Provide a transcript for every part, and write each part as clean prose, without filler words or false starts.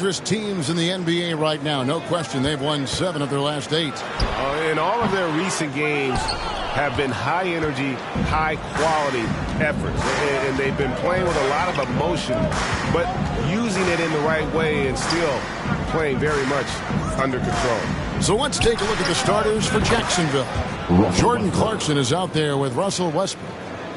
dangerous teams in the NBA right now. No question, they've won 7 of their last 8. And all of their recent games have been high-energy, high-quality efforts. And they've been playing with a lot of emotion, but using it in the right way and still playing very much under control. So let's take a look at the starters for Jacksonville. Jordan Clarkson is out there with Russell Westbrook.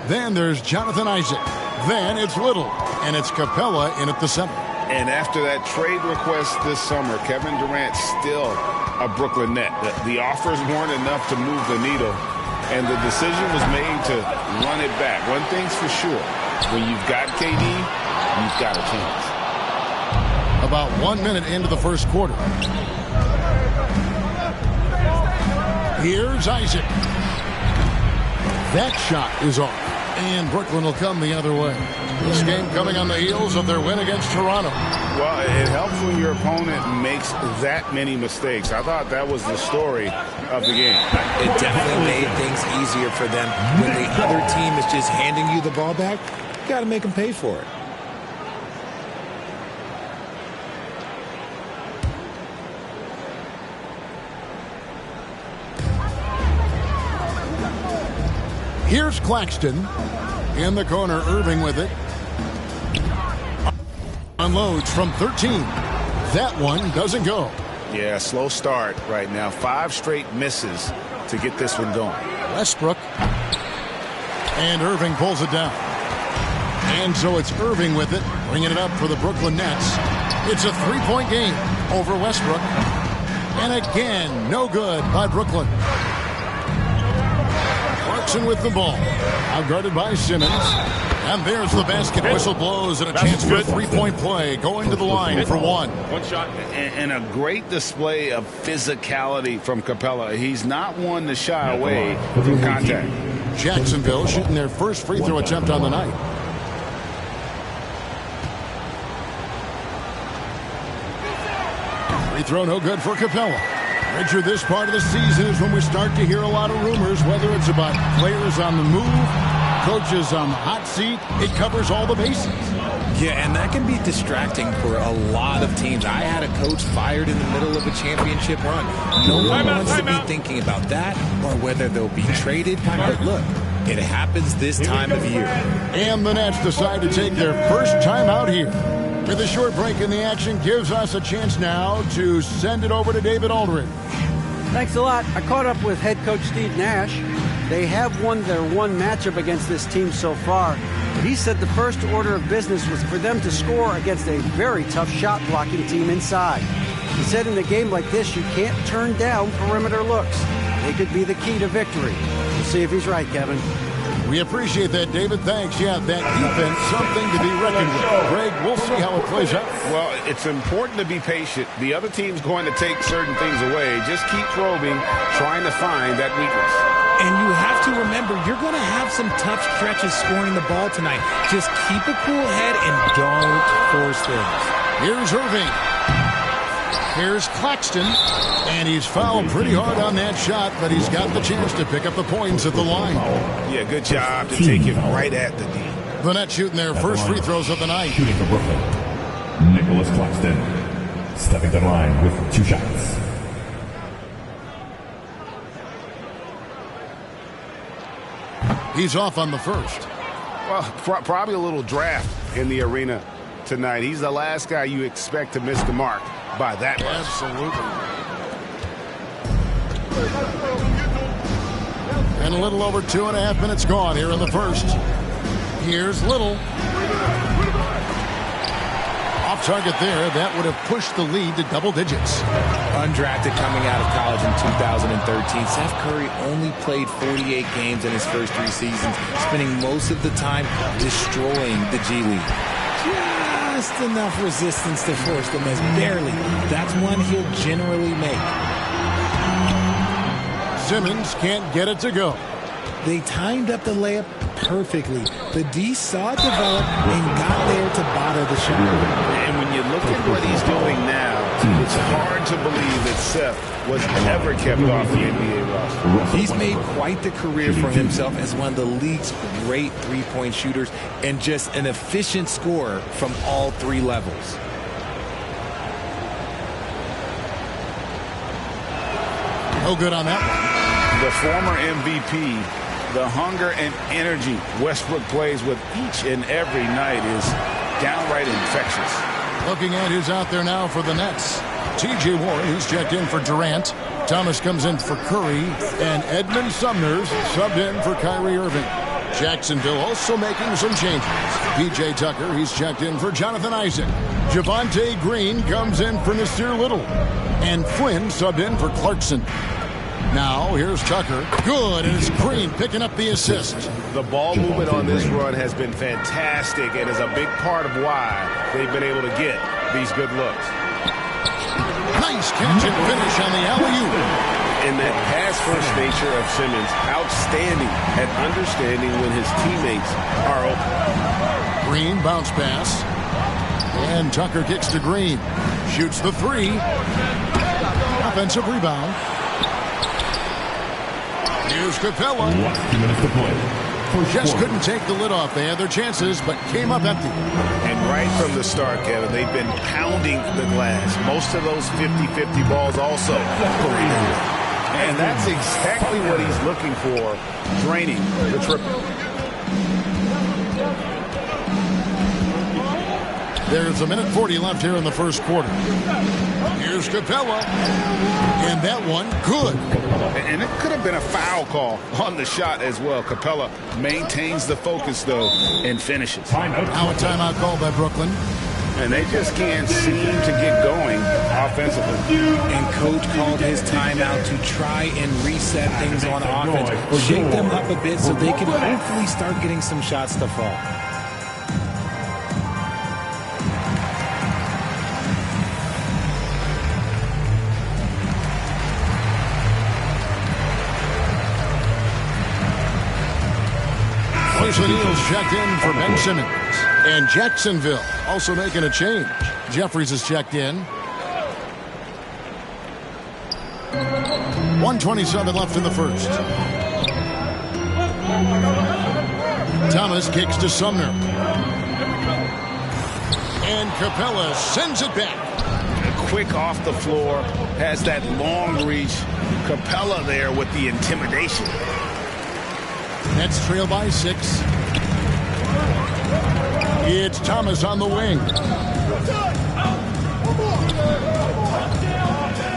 Then there's Jonathan Isaac. Then it's Little. And it's Capella in at the center. And after that trade request this summer, Kevin Durant's still a Brooklyn Net. The offers weren't enough to move the needle, and the decision was made to run it back. One thing's for sure, when you've got KD, you've got a chance. About 1 minute into the first quarter. Here's Isaac. That shot is off. And Brooklyn will come the other way. This game coming on the heels of their win against Toronto. Well, it helps when your opponent makes that many mistakes. I thought that was the story of the game. It definitely made things easier for them. When the other team is just handing you the ball back, you got to make them pay for it. Here's Claxton. In the corner, Irving with it. Unloads from 13. That one doesn't go. Yeah, slow start right now. 5 straight misses to get this one going. Westbrook. And Irving pulls it down. And so it's Irving with it, bringing it up for the Brooklyn Nets. It's a 3-point game over Westbrook. And again, no good by Brooklyn. Clarkson with the ball. Outguarded by Simmons. And there's the basket. Whistle blows and a chance for a 3-point play. Going to the line for one. One shot. And a great display of physicality from Capella. He's not one to shy away from contact. Jacksonville shooting their first free throw attempt on the night. Free throw no good for Capella. Richard, this part of the season is when we start to hear a lot of rumors, whether it's about players on the move, coaches on the hot seat. It covers all the bases. Yeah, and that can be distracting for a lot of teams. I had a coach fired in the middle of a championship run. No one wants to be thinking about that or whether they'll be traded. But look, it happens this time of year. And the Nets decide to take their first time out here. With a short break in the action gives us a chance now to send it over to David Aldridge. Thanks a lot. I caught up with head coach Steve Nash. They have won their one matchup against this team so far. But he said the first order of business was for them to score against a very tough shot-blocking team inside. He said in a game like this, you can't turn down perimeter looks. They could be the key to victory. We'll see if he's right, Kevin. We appreciate that, David. Thanks. Yeah, that defense, something to be reckoned with. Greg, we'll see how it plays out. Well, it's important to be patient. The other team's going to take certain things away. Just keep probing, trying to find that weakness. And you have to remember, you're going to have some tough stretches scoring the ball tonight. Just keep a cool head and don't force things. Here's Irving. Here's Claxton. And he's fouled pretty hard on that shot, but he's got the chance to pick up the points at the line. Yeah, good job to take it right at the D. The Nets shooting their first free throws of the night. Shooting for Brooklyn, Nicholas Claxton. Stepping to the line with 2 shots. He's off on the first. Well, probably a little draft in the arena tonight. He's the last guy you expect to miss the mark by that much. Absolutely. And a little over 2.5 minutes gone here in the first. Here's Little. Off target there. That would have pushed the lead to double digits. Undrafted coming out of college in 2013, Seth Curry only played 48 games in his first 3 seasons, spending most of the time destroying the G League. Just enough resistance to force the miss. Barely. That's one he'll generally make. Simmons can't get it to go. They timed up the layup perfectly. The D saw it develop and got there to bottle the shot. And when you look at what he's doing now, it's hard to believe that Seth was ever kept off the NBA roster. He's made quite the career for himself as one of the league's great three-point shooters and just an efficient scorer from all 3 levels. No good on that one. The former MVP, the hunger and energy Westbrook plays with each and every night is downright infectious. Looking at who's out there now for the Nets. T.J. Warren, he's checked in for Durant. Thomas comes in for Curry. And Edmund Sumner's subbed in for Kyrie Irving. Jacksonville also making some changes. P.J. Tucker, he's checked in for Jonathan Isaac. Javonte Green comes in for Nasir Little. And Flynn subbed in for Clarkson. Now, here's Tucker. Good, and it's Green picking up the assist. The ball movement on this run has been fantastic and is a big part of why they've been able to get these good looks. Nice catch and finish on the alley-oop. And that pass-first nature of Simmons, outstanding at understanding when his teammates are open. Green bounce pass. And Tucker kicks to Green. Shoots the three. Offensive rebound. Here's Capella. 2 minutes to play. Just couldn't take the lid off. They had their chances, but came up empty. And right from the start, Kevin, they've been pounding the glass. Most of those 50-50 balls also going in. And that's exactly what he's looking for, draining the triple. There's a minute 40 left here in the first quarter. Here's Capella. And that one, good. And it could have been a foul call on the shot as well. Capella maintains the focus, though, and finishes. Now a timeout called by Brooklyn. And they just can't seem to get going offensively. And Coach called his timeout to try and reset things on offense. Shake them up a bit so they can hopefully start getting some shots to fall. O'Neal's checked in for Ben Simmons. And Jacksonville also making a change. Jeffries is checked in. 1:27 left in the first. Thomas kicks to Sumner. And Capella sends it back. Quick off the floor, has that long reach. Capella there with the intimidation. Nets trail by 6. It's Thomas on the wing.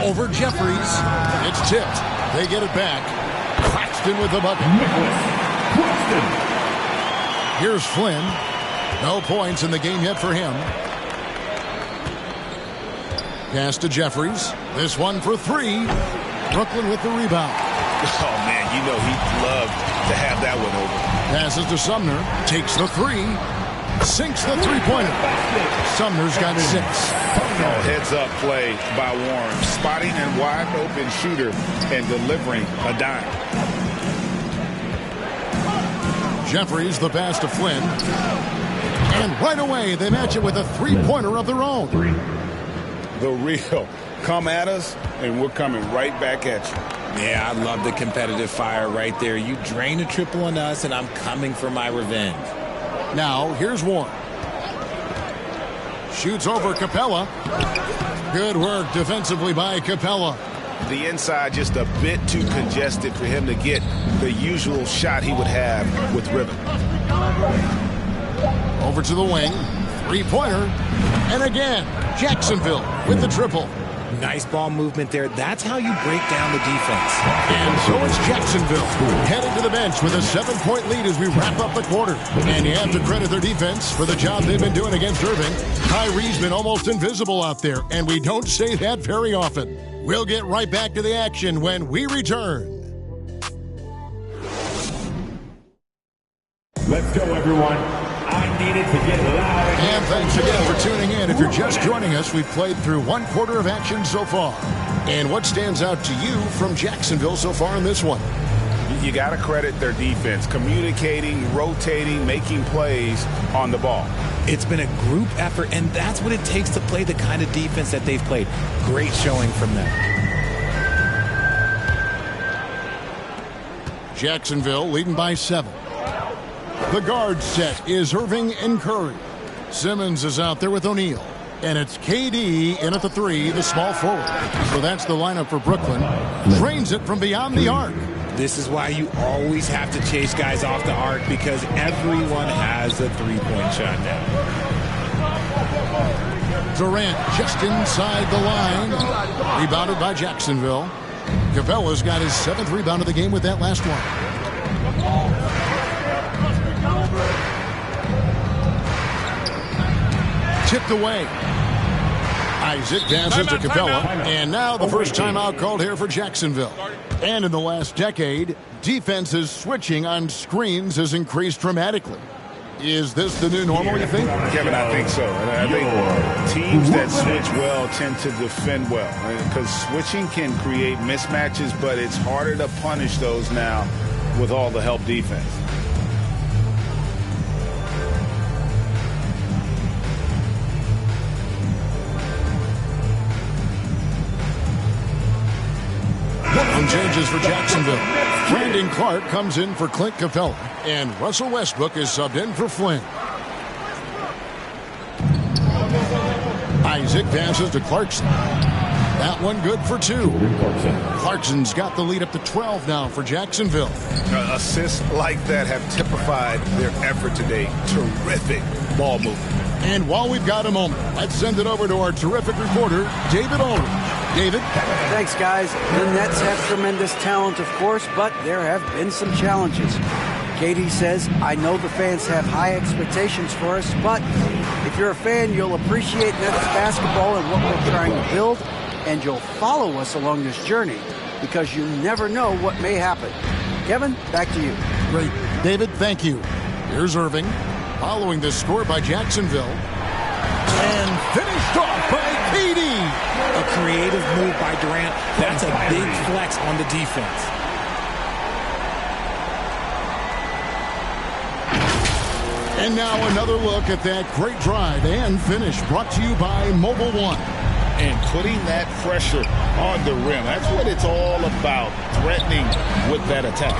Over Jeffries. It's tipped. They get it back. Claxton with the bucket. Here's Flynn. No points in the game yet for him. Pass to Jeffries. This one for 3. Brooklyn with the rebound. Oh, man, you know he'd love to have that one over. Passes to Sumner. Takes the 3. Sinks the three-pointer. Sumner's got 6. Oh, heads-up play by Warren. Spotting a wide-open shooter and delivering a dime. Jeffries, the pass to Flynn. And right away, they match it with a three-pointer of their own. The real. Come at us, and we're coming right back at you. Yeah, I love the competitive fire right there. You drain a triple on us, and I'm coming for my revenge. Now, here's Warren. Shoots over Capella. Good work defensively by Capella. The inside just a bit too congested for him to get the usual shot he would have with rhythm. Over to the wing. Three-pointer. And again, Jacksonville with the triple. Nice ball movement there. That's how you break down the defense. And so it's Jacksonville heading to the bench with a 7-point lead as we wrap up the quarter. And you have to credit their defense for the job they've been doing against Irving. Kyrie's been almost invisible out there, and we don't say that very often. We'll get right back to the action when we return. Let's go, everyone. I needed to get loud. And thanks again for tuning in. If you're just joining us, we've played through one quarter of action so far. And what stands out to you from Jacksonville so far in this one? You got to credit their defense, communicating, rotating, making plays on the ball. It's been a group effort, and that's what it takes to play the kind of defense that they've played. Great showing from them. Jacksonville leading by 7. The guard set is Irving and Curry. Simmons is out there with O'Neal. And it's KD in at the 3, the small forward. So that's the lineup for Brooklyn. Drains it from beyond the arc. This is why you always have to chase guys off the arc, because everyone has a three-point shot now. Durant just inside the line. Rebounded by Jacksonville. Capella's got his 7th rebound of the game with that last one. Tipped away. Isaac passes to Capella. And now the first timeout called here for Jacksonville. And in the last decade, defenses switching on screens has increased dramatically. Is this the new normal, you think? Kevin, I think so. And I think teams that switch well tend to defend well. Because switching can create mismatches, but it's harder to punish those now with all the help defense. Changes for Jacksonville. Brandon Clark comes in for Clint Capella, and Russell Westbrook is subbed in for Flynn. Isaac passes to Clarkson. That one good for 2. Clarkson's got the lead up to 12 now for Jacksonville. Assists like that have typified their effort today. Terrific ball movement. And while we've got a moment, let's send it over to our terrific reporter, David Ulrich. David? Thanks, guys. The Nets have tremendous talent, of course, but there have been some challenges. KD says, I know the fans have high expectations for us, but if you're a fan, you'll appreciate Nets basketball and what we're trying to build, and you'll follow us along this journey because you never know what may happen. Kevin, back to you. Great. David, thank you. Here's Irving, following the score by Jacksonville. And finished off by KD. A creative move by Durant. That's a big flex on the defense. And now another look at that great drive and finish brought to you by Mobile One. And putting that pressure on the rim. That's what it's all about, threatening with that attack.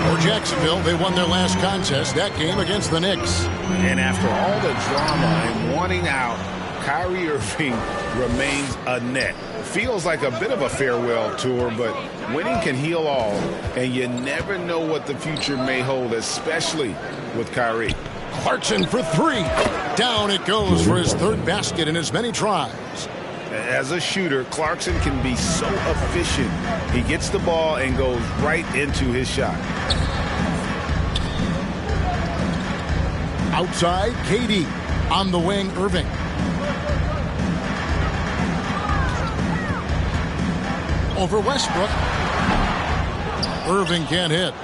For Jacksonville, they won their last contest, that game against the Knicks. And after all the drama and wanting out, Kyrie Irving remains a net. Feels like a bit of a farewell tour, but winning can heal all, and you never know what the future may hold, especially with Kyrie. Clarkson for 3. Down it goes for his 3rd basket in as many tries. As a shooter, Clarkson can be so efficient. He gets the ball and goes right into his shot. Outside, KD. On the wing, Irving. Over Westbrook. Irving can't hit.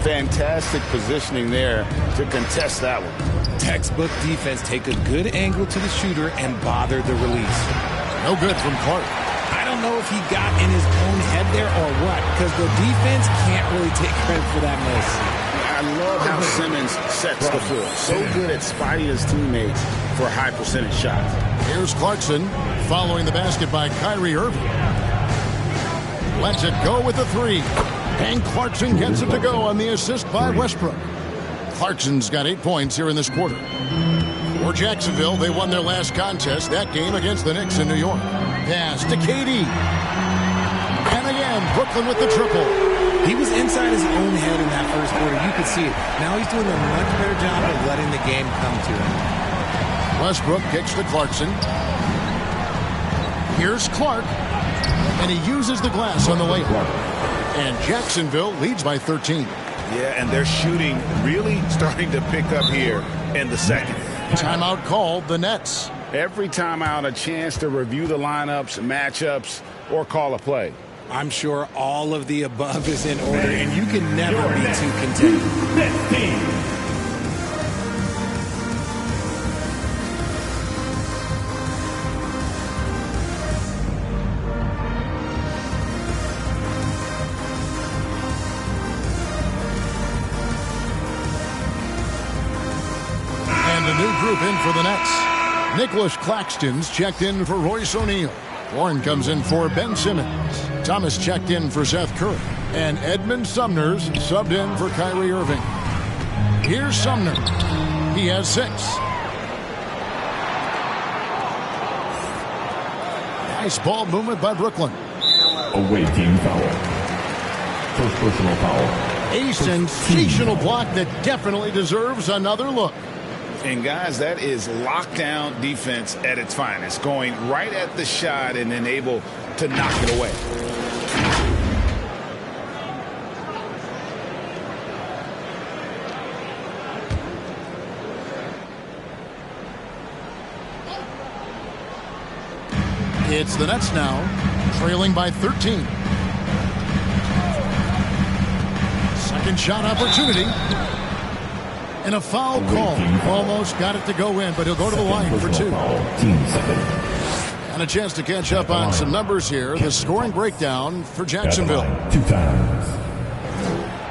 Fantastic positioning there to contest that one. Textbook defense. Take a good angle to the shooter and bother the release. No good from Clark. I don't know if he got in his own head there or what, because the defense can't really take credit for that miss. I love how Simmons sets the floor. So good at spotting his teammates for high percentage shots. Here's Clarkson following the basket by Kyrie Irving. Lets it go with the 3. And Clarkson gets it to go on the assist by Westbrook. Clarkson's got 8 points here in this quarter. For Jacksonville, they won their last contest, that game against the Knicks in New York. Pass to KD. And again, Brooklyn with the triple. He was inside his own head in that first quarter. You could see it. Now he's doing a much better job of letting the game come to him. Westbrook kicks to Clarkson. Here's Clark. And he uses the glass on the layup. And Jacksonville leads by 13. Yeah, and their shooting really starting to pick up here in the second. Timeout called the Nets. Every timeout, a chance to review the lineups, matchups, or call a play. I'm sure all of the above is in order, and you can never be too content. And a new group in for the Nets. Nicholas Claxton's checked in for Royce O'Neal. Warren comes in for Ben Simmons. Thomas checked in for Seth Curry. And Edmund Sumner's subbed in for Kyrie Irving. Here's Sumner. He has 6. Nice ball movement by Brooklyn. Away team foul. First personal foul. A sensational block that definitely deserves another look. And guys, that is lockdown defense at its finest, going right at the shot and then able to knock it away. It's the Nets now, trailing by 13. Second shot opportunity. And a foul call. Almost got it to go in, but he'll go to the line for two. And a chance to catch up on some numbers here. The scoring breakdown for Jacksonville. 2 times.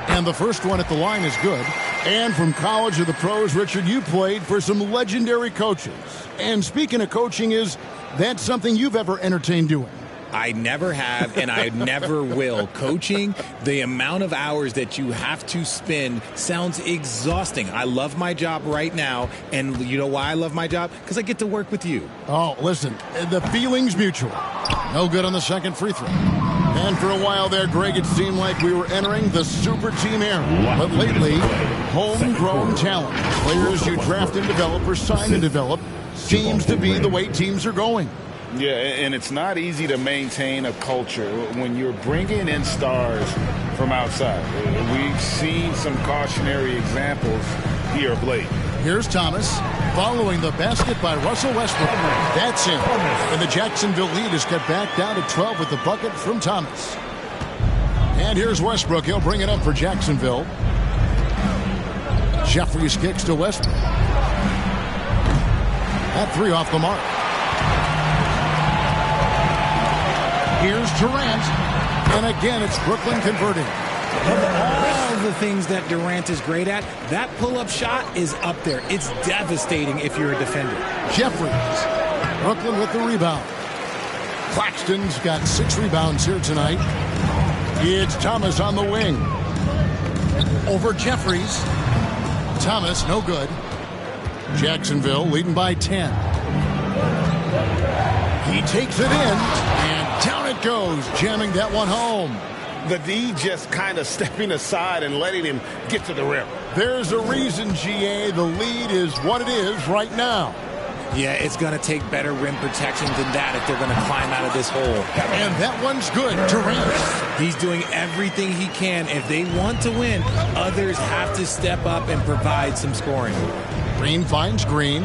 And the first one at the line is good. And from college to the pros, Richard, you played for some legendary coaches. And speaking of coaching, is that something you've ever entertained doing? I never have, and I never will. Coaching, the amount of hours that you have to spend sounds exhausting. I love my job right now, and you know why I love my job? Because I get to work with you. Oh, listen, the feeling's mutual. No good on the second free throw. And for a while there, Greg, it seemed like we were entering the super team era. But lately, homegrown talent, players you draft and develop or sign and develop, seems to be the way teams are going. Yeah, and it's not easy to maintain a culture when you're bringing in stars from outside. We've seen some cautionary examples here of late. Here's Thomas following the basket by Russell Westbrook. That's in. And the Jacksonville lead is cut back down to 12 with the bucket from Thomas. And here's Westbrook. He'll bring it up for Jacksonville. Jeffries kicks to Westbrook. That three off the mark. Here's Durant. And again, it's Brooklyn converting. Of all the things that Durant is great at, that pull-up shot is up there. It's devastating if you're a defender. Jeffries. Brooklyn with the rebound. Claxton's got 6 rebounds here tonight. It's Thomas on the wing. Over Jeffries. Thomas, no good. Jacksonville leading by 10. He takes it in, and down it goes, jamming that one home. The D just kind of stepping aside and letting him get to the rim. There's a reason, GA, the lead is what it is right now. Yeah, it's going to take better rim protection than that if they're going to climb out of this hole. And that one's good. Durant. He's doing everything he can. If they want to win, others have to step up and provide some scoring. Green finds Green.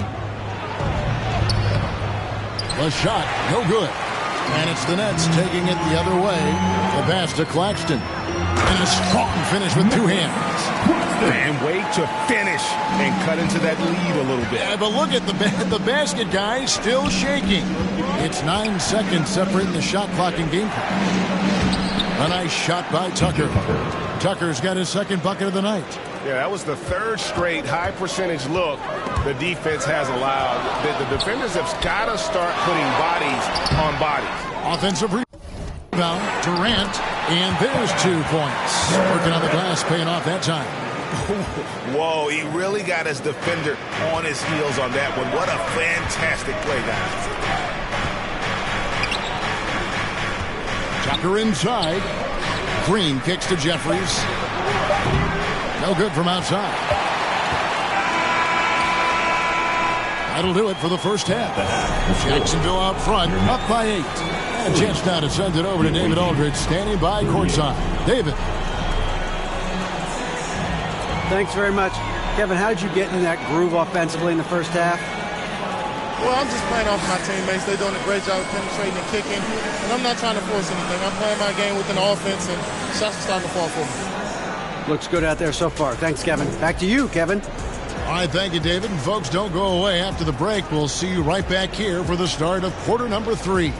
The shot, no good. And it's the Nets taking it the other way. The pass to Claxton. And a strong finish with 2 hands. And way to finish and cut into that lead a little bit. Yeah, but look at the basket guy still shaking. It's 9 seconds separating the shot clock and game clock. A nice shot by Tucker. Tucker's got his second bucket of the night. Yeah, that was the 3rd straight high percentage look the defense has allowed. The defenders have got to start putting bodies on bodies. Offensive rebound, Durant, and there's 2 points. Working on the glass, paying off that time. Whoa, he really got his defender on his heels on that one. What a fantastic play, guys. Tucker inside. Green kicks to Jeffries. No good from outside. That'll do it for the first half. Jacksonville out front, up by 8. And a chance now to send it over to David Aldridge, standing by courtside. David. Thanks very much. Kevin, how did you get in that groove offensively in the first half? Well, I'm just playing off my teammates. They're doing a great job of penetrating and kicking. And I'm not trying to force anything. I'm playing my game within the offense, and shots are starting to fall for me. Looks good out there so far. Thanks, Kevin. Back to you, Kevin. All right, thank you, David. And folks, don't go away. After the break, we'll see you right back here for the start of quarter number 3.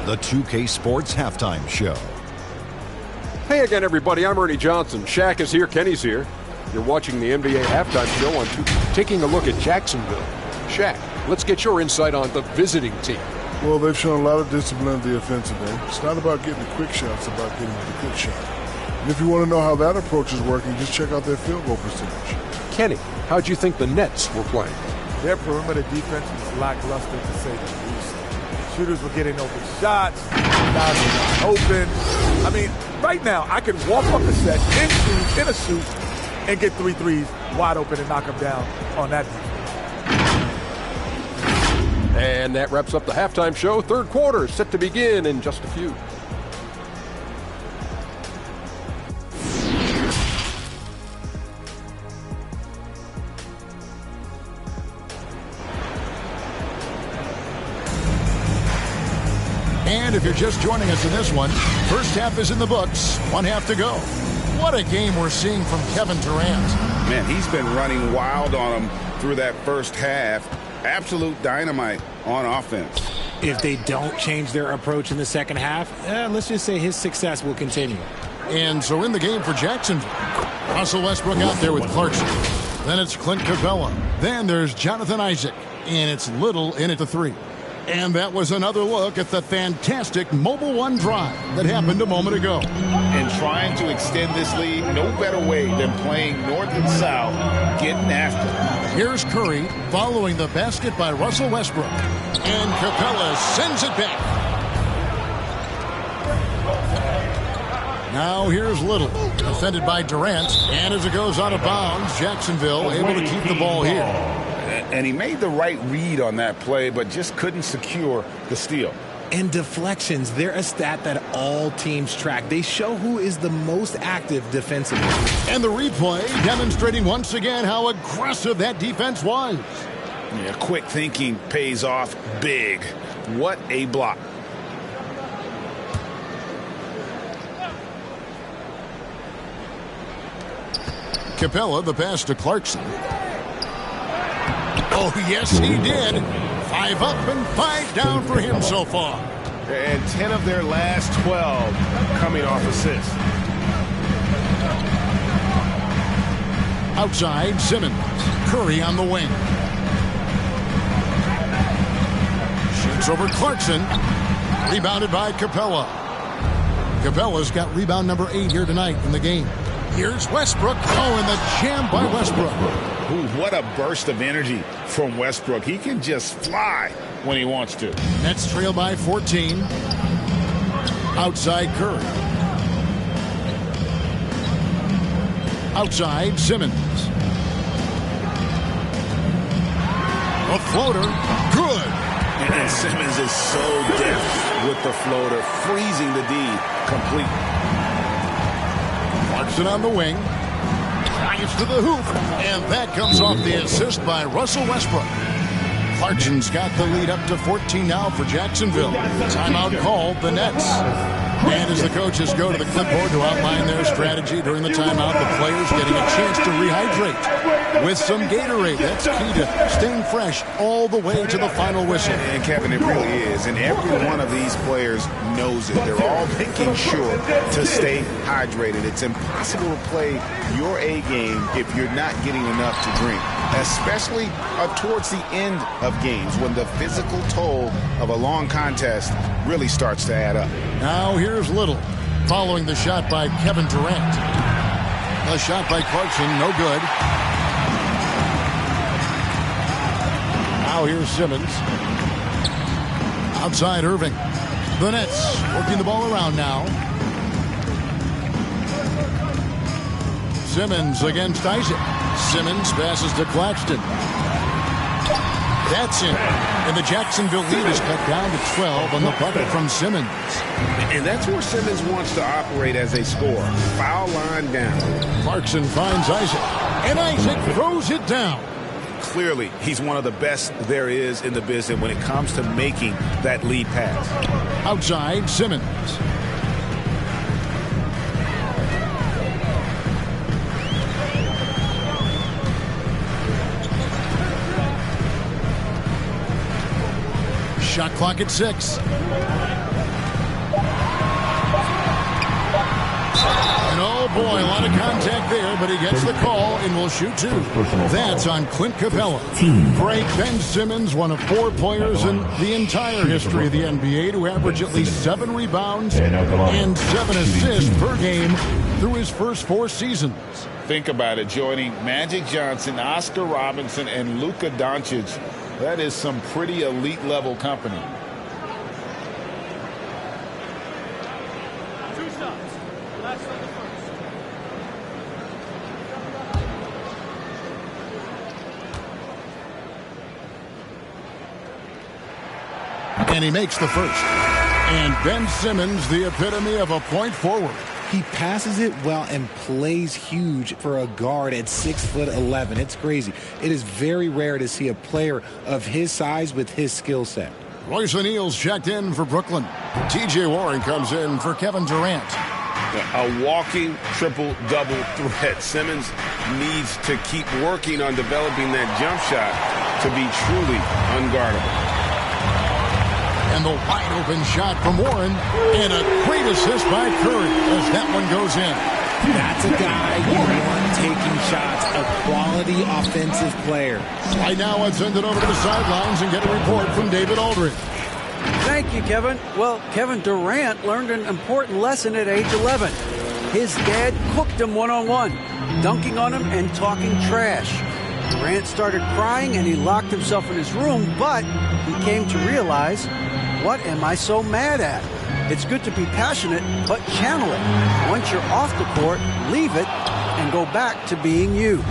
The 2K Sports Halftime Show. Hey again, everybody. I'm Ernie Johnson. Shaq is here. Kenny's here. You're watching the NBA Halftime Show on 2K, taking a look at Jacksonville. Shaq, let's get your insight on the visiting team. Well, they've shown a lot of discipline at the offensive end. It's not about getting the quick shot, it's about getting the good shot. And if you want to know how that approach is working, just check out their field goal percentage. Kenny, how'd you think the Nets were playing? their perimeter defense was lackluster to say the least. Shooters were getting open shots, guys were open. I mean, right now, I could walk off the set in a suit and get 3 threes wide open and knock them down on that defense. And that wraps up the halftime show. Third quarter is set to begin in just a few. And if you're just joining us in this one, first half is in the books, 1 half to go. What a game we're seeing from Kevin Durant. Man, he's been running wild on him through that first half. Absolute dynamite on offense. If they don't change their approach in the second half, let's just say his success will continue. And so in the game for Jacksonville, Russell Westbrook out there with Clarkson. Then it's Clint Capella. Then there's Jonathan Isaac. And it's Little in at the 3. And that was another look at the fantastic Mobile One drive that happened a moment ago. And trying to extend this lead, no better way than playing north and south, getting after it. Here's Curry following the basket by Russell Westbrook. And Capella sends it back. Now here's Little, defended by Durant. And as it goes out of bounds, Jacksonville able to keep the ball here. And he made the right read on that play, but just couldn't secure the steal. And deflections, they're a stat that all teams track. They show who is the most active defensively. And the replay demonstrating once again how aggressive that defense was. Yeah, quick thinking pays off big. What a block. Capella, the pass to Clarkson. Oh, yes, he did. 5 up and 5 down for him so far. And 10 of their last 12 coming off assists. Outside, Simmons. Curry on the wing. Shoots over Clarkson. Rebounded by Capella. Capella's got rebound number 8 here tonight in the game. Here's Westbrook. Oh, and the jam by Westbrook. Ooh, what a burst of energy from Westbrook. He can just fly when he wants to. Nets trail by 14. Outside Curry. Outside Simmons. A floater. Good. And Simmons is so deft with the floater, freezing the D complete. Clarkson on the wing. Drives to the hoop. And that comes off the assist by Russell Westbrook. Clarkson's got the lead up to 14 now for Jacksonville. Timeout called, the Nets. And as the coaches go to the clipboard to outline their strategy during the timeout, the players getting a chance to rehydrate with some Gatorade. That's key to staying fresh all the way to the final whistle. And Kevin, it really is. And every one of these players knows it. They're all making sure to stay hydrated. It's impossible to play your A game if you're not getting enough to drink, especially towards the end of games when the physical toll of a long contest really starts to add up. Now here's Little following the shot by Kevin Durant. A shot by Clarkson, no good. Now here's Simmons. Outside Irving. The Nets working the ball around now. Simmons against Isaac. Simmons passes to Claxton. That's it. And the Jacksonville lead is cut down to 12 on the bucket from Simmons. And that's where Simmons wants to operate as a scorer. Foul line down. Clarkson finds Isaac. And Isaac throws it down. Clearly, he's one of the best there is in the business when it comes to making that lead pass. Outside, Simmons. Shot clock at 6. And oh boy, a lot of contact there, but he gets the call and will shoot 2. That's on Clint Capella. Frank Ben Simmons, one of 4 players in the entire history of the NBA to average at least 7 rebounds and 7 assists per game through his first 4 seasons. Think about it, joining Magic Johnson, Oscar Robinson, and Luka Doncic. That is some pretty elite level company. And he makes the first. And Ben Simmons, the epitome of a point forward. He passes it well and plays huge for a guard at 6'11". It's crazy. It is very rare to see a player of his size with his skill set. Royce O'Neal's checked in for Brooklyn. T.J. Warren comes in for Kevin Durant. A walking triple-double threat. Simmons needs to keep working on developing that jump shot to be truly unguardable. And the wide-open shot from Warren. And a great assist by Curry as that one goes in. That's a guy you want taking shots, a quality offensive player. Right now, let's send it over to the sidelines and get a report from David Aldridge. Thank you, Kevin. Well, Kevin Durant learned an important lesson at age 11. His dad cooked him one-on-one, dunking on him and talking trash. Durant started crying and he locked himself in his room, but he came to realize, what am I so mad at? It's good to be passionate, but channel it. Once you're off the court, leave it and go back to being you.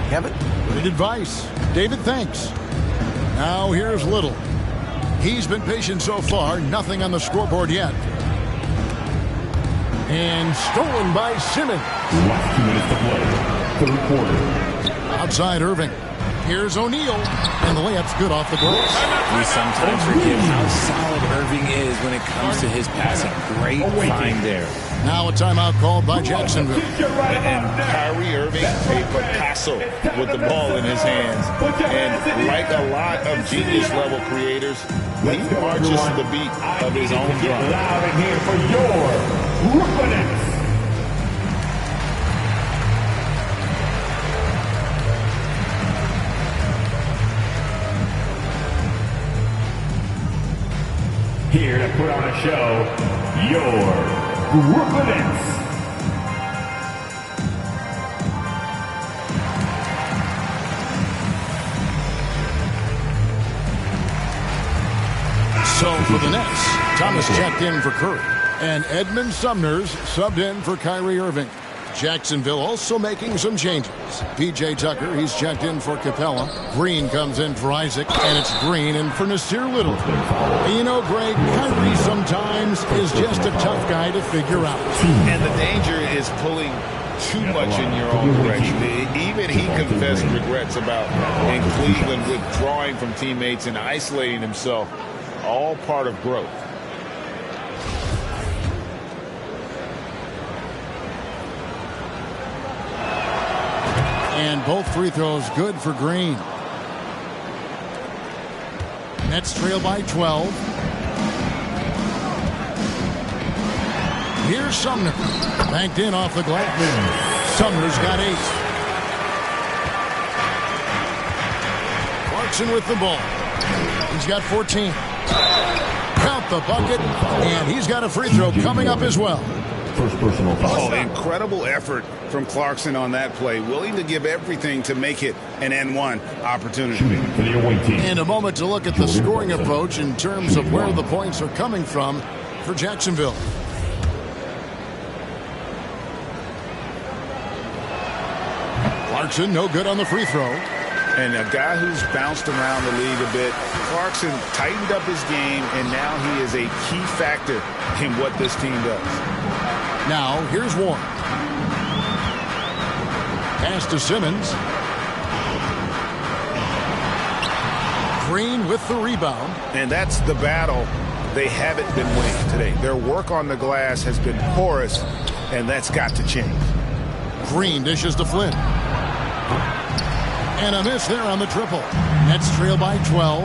Kevin? Good advice. David, thanks. Now here's Little. He's been patient so far. Nothing on the scoreboard yet. And stolen by Simmons. Last 2 minutes to play. Third quarter. Outside Irving. Here's O'Neal. And the layup's good off the glass. We sometimes forget how solid Irving is when it comes to his passing. Great find there. Now a timeout called by Jacksonville. And Kyrie Irving, a Picasso with the ball in his hands. And like a lot of genius-level creators, he marches to the beat of his own drum. Loud in here for your Brooklyn Nets. Here to put on a show, your Brooklyn Nets. So for the Nets, Thomas checked in for Curry. And Edmund Sumner's subbed in for Kyrie Irving. Jacksonville also making some changes. P.J. Tucker, he's checked in for Capella. Green comes in for Isaac, and it's Green in for Nasir Little. And you know, Greg, Kyrie sometimes is just a tough guy to figure out. And the danger is pulling too much in your own direction. Even he confessed regrets about in Cleveland withdrawing from teammates and isolating himself. All part of growth. And both free throws good for Green. Nets trail by 12. Here's Sumner. Banked in off the glass. Sumner's got 8. Clarkson with the ball. He's got 14. Count the bucket. And he's got a free throw coming up as well. First personal foul. Oh, incredible effort from Clarkson on that play. Willing to give everything to make it an N1 opportunity. Shooting for the away team. And a moment to look at the scoring approach in terms of where the points are coming from for Jacksonville. Clarkson, no good on the free throw. And a guy who's bounced around the league a bit. Clarkson tightened up his game, and now he is a key factor in what this team does. Now, here's Warren. Pass to Simmons. Green with the rebound. And that's the battle they haven't been winning today. Their work on the glass has been porous, and that's got to change. Green dishes to Flynn. And a miss there on the triple. Nets trail by 12.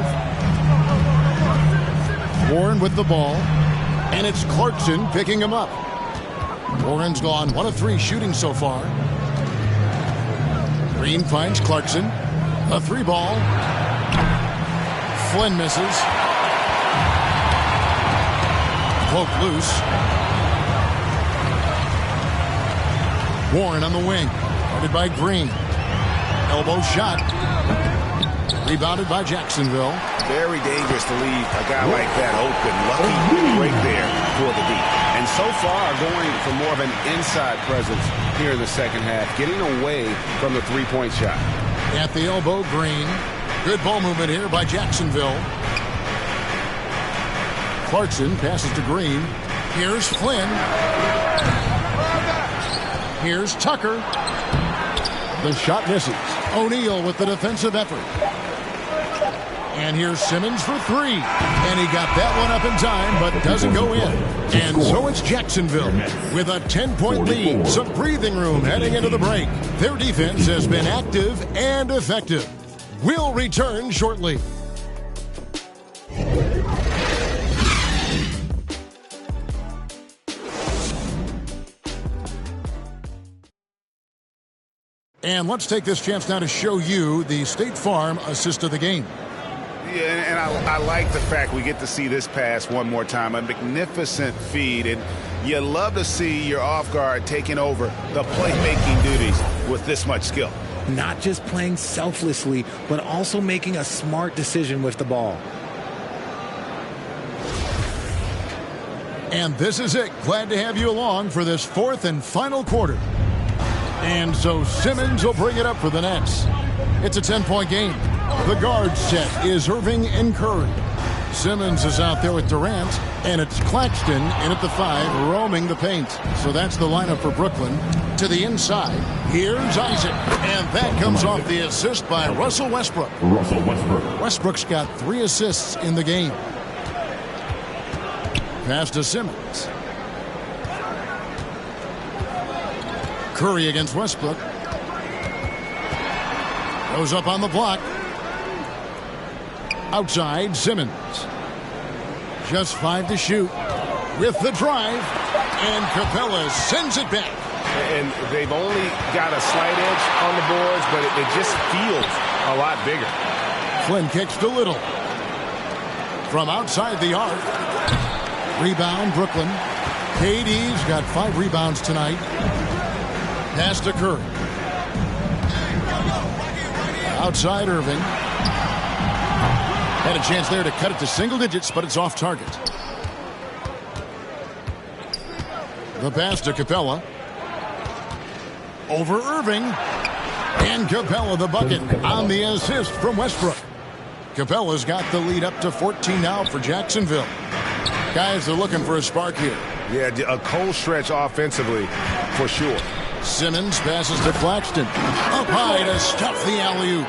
Warren with the ball. And it's Clarkson picking him up. Warren's gone 1 of 3 shooting so far. Green finds Clarkson. A 3 ball. Flynn misses. Poke loose. Warren on the wing. Guarded by Green. Elbow shot. Rebounded by Jacksonville. Very dangerous to leave a guy like that open. Lucky break there for the D. And so far going for more of an inside presence here in the second half. Getting away from the three-point shot. At the elbow, Green. Good ball movement here by Jacksonville. Clarkson passes to Green. Here's Flynn. Here's Tucker. The shot misses. O'Neal with the defensive effort. And here's Simmons for three. And he got that one up in time, but doesn't go in. And so it's Jacksonville with a 10-point lead. Some breathing room heading into the break. Their defense has been active and effective. We'll return shortly. And let's take this chance now to show you the State Farm assist of the game. Yeah, and I like the fact we get to see this pass one more time. A magnificent feed, and you love to see your off guard taking over the playmaking duties with this much skill. Not just playing selflessly, but also making a smart decision with the ball. And this is it. Glad to have you along for this fourth and final quarter. And so Simmons will bring it up for the Nets. It's a 10-point game. The guard set is Irving and Curry. Simmons is out there with Durant, and it's Claxton in at the 5, roaming the paint. So that's the lineup for Brooklyn. To the inside, here's Isaac. And that comes off the assist by Russell Westbrook. Westbrook's got 3 assists in the game. Pass to Simmons. Curry against Westbrook. Goes up on the block. Outside, Simmons. Just 5 to shoot. With the drive. And Capella sends it back. And they've only got a slight edge on the boards, but it just feels a lot bigger. Flynn kicks to Little. From outside the arc. Rebound, Brooklyn. KD's got 5 rebounds tonight. Pass to Curry. Outside Irving. Had a chance there to cut it to single digits, but it's off target. The pass to Capella. Over Irving. And Capella the bucket on the assist from Westbrook. Capella's got the lead up to 14 now for Jacksonville. Guys are looking for a spark here. Yeah, a cold stretch offensively for sure. Simmons passes to Claxton. Up high to stuff the alley-oop.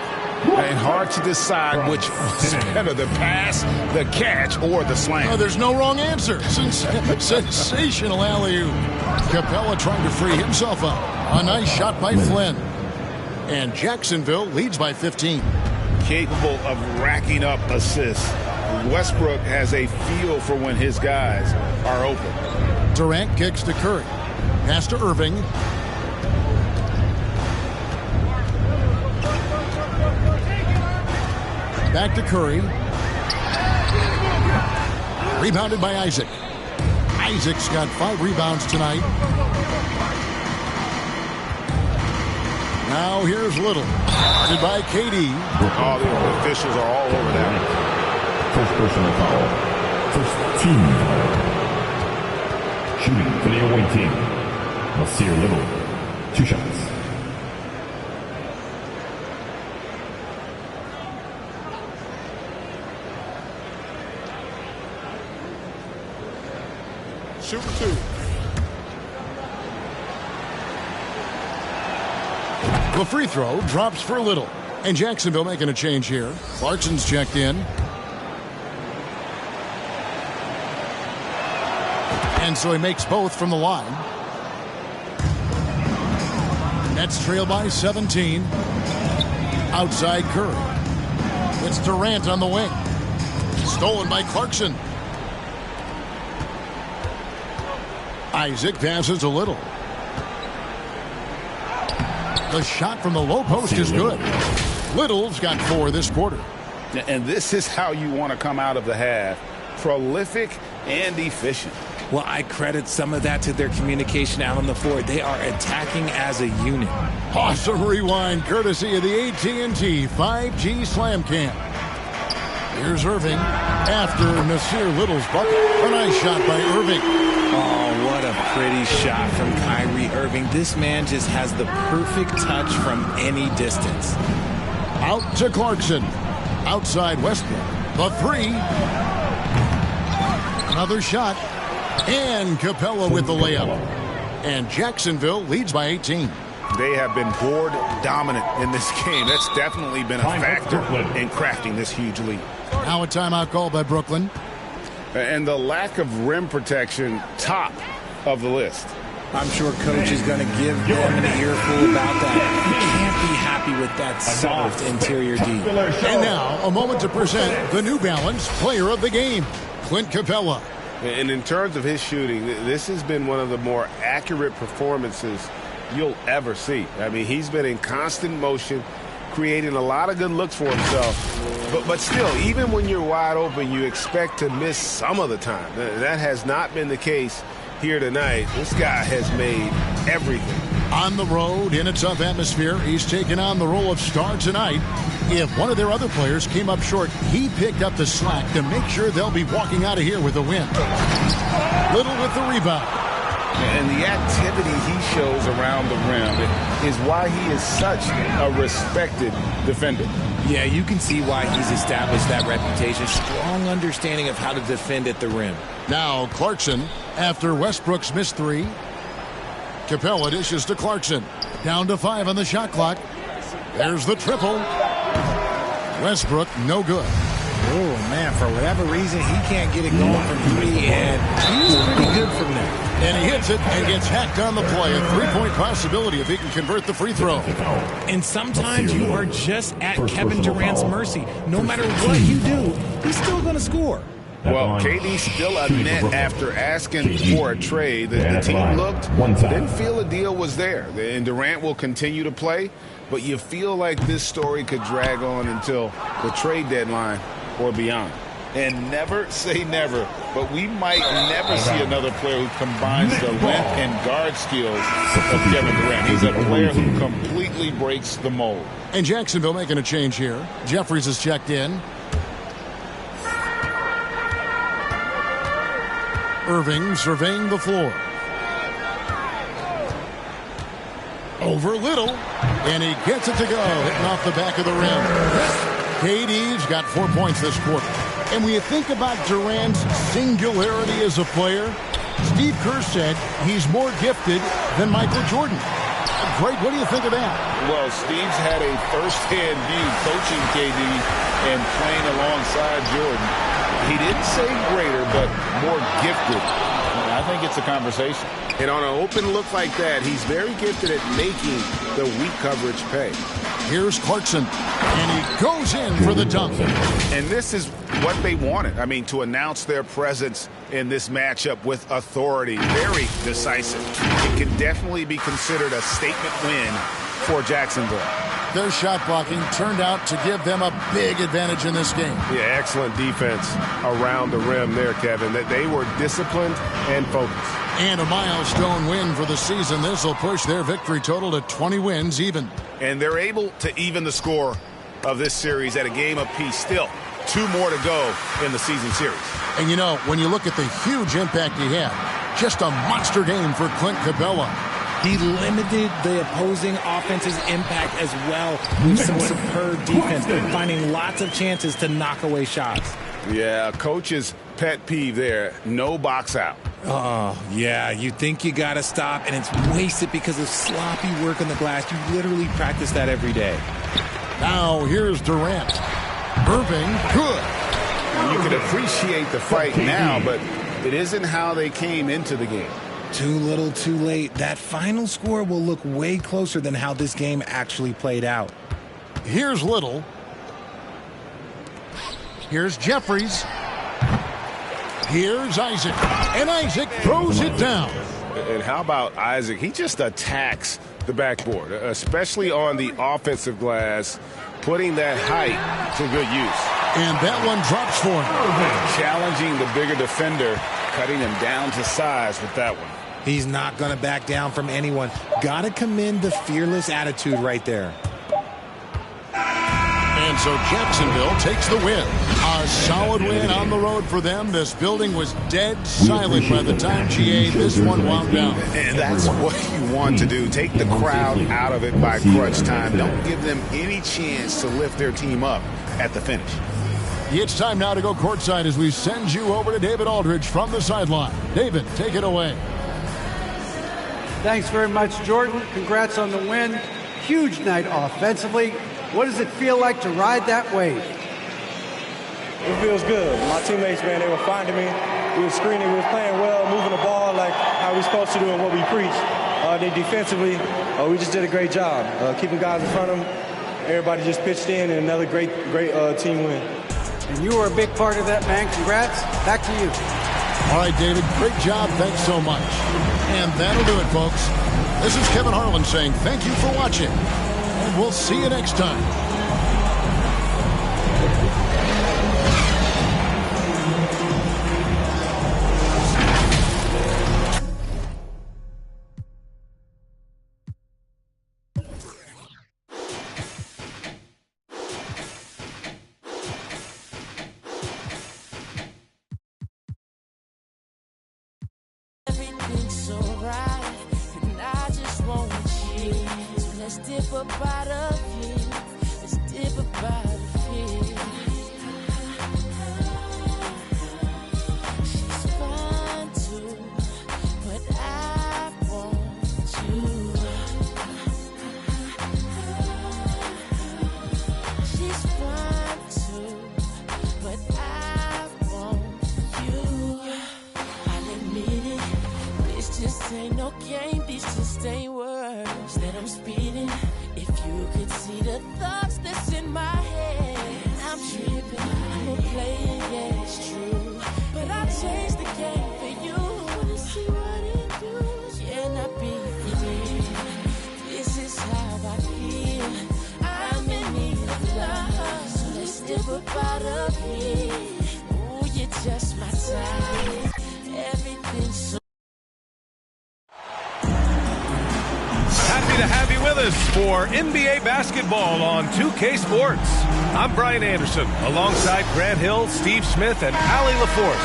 And hard to decide which is better, the pass, the catch, or the slam. Oh, there's no wrong answer. Sensational alley-oop. Capella trying to free himself up. A nice shot by Flynn. And Jacksonville leads by 15. Capable of racking up assists. Westbrook has a feel for when his guys are open. Durant kicks to Curry. Pass to Irving. Back to Curry. Rebounded by Isaac. Isaac's got 5 rebounds tonight. Now here's Little. Guarded by KD. All the officials are all over that. First personal foul. First team foul. Shooting for the away team. Nasir Little. 2 shots. Shoot 2. The free throw drops for Little. And Jacksonville making a change here. Clarkson's checked in. And so he makes both from the line. Nets trail by 17. Outside Curry. It's Durant on the wing. Stolen by Clarkson. Isaac passes a Little. The shot from the low post is good. Little's got 4 this quarter. And this is how you want to come out of the half. Prolific and efficient. Well, I credit some of that to their communication out on the floor. They are attacking as a unit. Awesome rewind courtesy of the AT&T 5G Slam Cam. Here's Irving after Nasir Little's bucket. A nice shot by Irving. Oh, what a pretty shot from Kyrie Irving. This man just has the perfect touch from any distance. Out to Clarkson. Outside Westbrook. The three. Another shot. And Capella with the layup. And Jacksonville leads by 18. They have been board dominant in this game. That's definitely been a factor in crafting this huge lead. Now a timeout call by Brooklyn. And the lack of rim protection, top of the list. I'm sure Coach is going to give them an earful about that. You can't be happy with that soft interior D. And now a moment to present the New Balance Player of the Game, Clint Capella. And in terms of his shooting, this has been one of the more accurate performances you'll ever see. I mean, he's been in constant motion, creating a lot of good looks for himself. But still, even when you're wide open, you expect to miss some of the time. That has not been the case here tonight. This guy has made everything. On the road, in a tough atmosphere, he's taken on the role of star tonight. If one of their other players came up short, he picked up the slack to make sure they'll be walking out of here with a win. Little with the rebound. And the activity he shows around the rim is why he is such a respected defender. Yeah, you can see why he's established that reputation. Strong understanding of how to defend at the rim. Now Clarkson, after Westbrook's missed three. Capella dishes to Clarkson. Down to 5 on the shot clock. There's the triple. Westbrook, no good. Oh, man, for whatever reason, he can't get it going from 3, and he's pretty good from there. And he hits it and gets hacked on the play. A three-point possibility if he can convert the free throw. And sometimes you are just at Kevin Durant's mercy. No matter what you do, he's still going to score. Well, KD's still a net after asking for a trade. The team looked, didn't feel a deal was there. And Durant will continue to play, but you feel like this story could drag on until the trade deadline or beyond. And never say never, but we might never see another player who combines the length and guard skills of Kevin Durant. He's a player who completely breaks the mold. And Jacksonville making a change here. Jeffries is checked in. Irving surveying the floor. Over Little. And he gets it to go. Hitting off the back of the rim. KD's got 4 points this quarter. And when you think about Durant's singularity as a player, Steve Kerr said he's more gifted than Michael Jordan. Greg, what do you think of that? Well, Steve's had a first-hand view coaching KD and playing alongside Jordan. He didn't say greater, but more gifted. I think it's a conversation. And on an open look like that, he's very gifted at making the weak coverage pay. Here's Clarkson, and he goes in for the dunk. And this is what they wanted. I mean, to announce their presence in this matchup with authority. Very decisive. It can definitely be considered a statement win for Jacksonville. Their shot blocking turned out to give them a big advantage in this game. Yeah, excellent defense around the rim there, Kevin. That they were disciplined and focused. And a milestone win for the season. This will push their victory total to 20 wins even. And they're able to even the score of this series at a game apiece. Still, 2 more to go in the season series. And you know, when you look at the huge impact he had, just a monster game for Clint Capella. He limited the opposing offense's impact as well with some superb defense, finding lots of chances to knock away shots. Yeah, coach's pet peeve there, no box out. Oh, yeah, you think you got to stop, and it's wasted because of sloppy work on the glass. You literally practice that every day. Now here's Durant. Irving, good. You can appreciate the fight now, but it isn't how they came into the game. Too little, too late. That final score will look way closer than how this game actually played out. Here's Little. Here's Jeffries. Here's Isaac. And Isaac throws it down. And how about Isaac? He just attacks the backboard, especially on the offensive glass, putting that height to good use. And that one drops for him. Challenging the bigger defender, cutting him down to size with that one. He's not going to back down from anyone. Got to commend the fearless attitude right there. And so Jacksonville takes the win. A solid win on the road for them. This building was dead silent by the time GA this one wound down. And that's what you want to do. Take the crowd out of it by crunch time. Don't give them any chance to lift their team up at the finish. It's time now to go courtside as we send you over to David Aldridge from the sideline. David, take it away. Thanks very much, Jordan. Congrats on the win. Huge night offensively. What does it feel like to ride that wave? It feels good. My teammates, man, they were finding me. We were screening, we were playing well, moving the ball like how we're supposed to do and what we preach. Then defensively, we just did a great job. Keeping guys in front of them. Everybody just pitched in, and another great team win. And you were a big part of that, man. Congrats. Back to you. All right, David, great job. Thanks so much. And that'll do it, folks. This is Kevin Harlan saying thank you for watching, and we'll see you next time. For NBA basketball on 2K Sports. I'm Brian Anderson, alongside Grant Hill, Steve Smith, and Allie LaForce.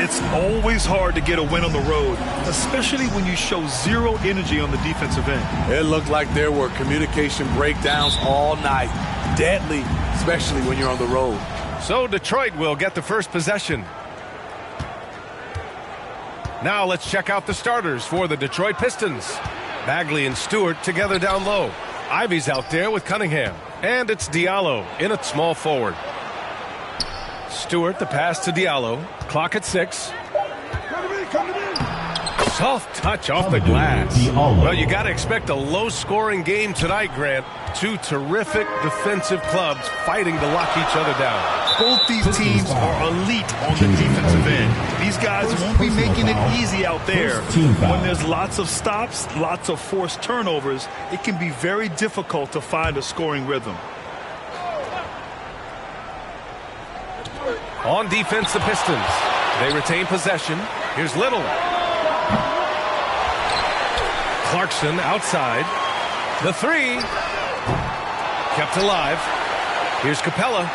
It's always hard to get a win on the road, especially when you show zero energy on the defensive end. It looked like there were communication breakdowns all night. Deadly, especially when you're on the road. So Detroit will get the first possession. Now let's check out the starters for the Detroit Pistons. Bagley and Stewart together down low. Ivy's out there with Cunningham. And it's Diallo in at small forward. Stewart, the pass to Diallo. Clock at 6. Soft touch off the glass. Well, you got to expect a low-scoring game tonight, Grant. Two terrific defensive clubs fighting to lock each other down. Both these teams are elite on the defensive end. These guys won't be making it easy out there. When there's lots of stops, lots of forced turnovers, it can be very difficult to find a scoring rhythm. On defense, the Pistons. They retain possession. Here's Little. Clarkson outside. The three. Kept alive. Here's Capella.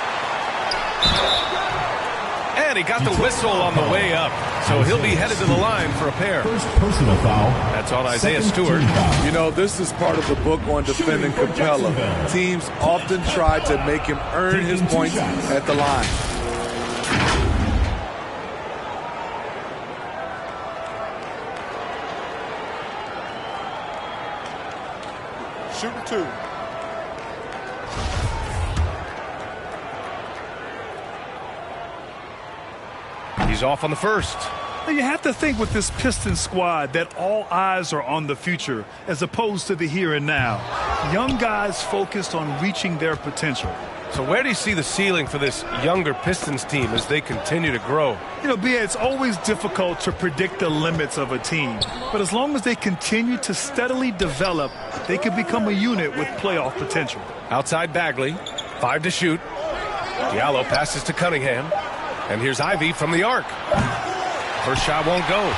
And he got the whistle on the way up. So he'll be headed to the line for a pair. First personal foul. That's on Isaiah Stewart. You know, this is part of the book on defending Capella. Teams often try to make him earn his points at the line. Shooting two. He's off on the first. Now you have to think with this Pistons squad that all eyes are on the future as opposed to the here and now. Young guys focused on reaching their potential. So where do you see the ceiling for this younger Pistons team as they continue to grow? You know, B.A., it's always difficult to predict the limits of a team. But as long as they continue to steadily develop, they can become a unit with playoff potential. Outside Bagley. 5 to shoot. Diallo passes to Cunningham. And here's Ivy from the arc. First shot won't go.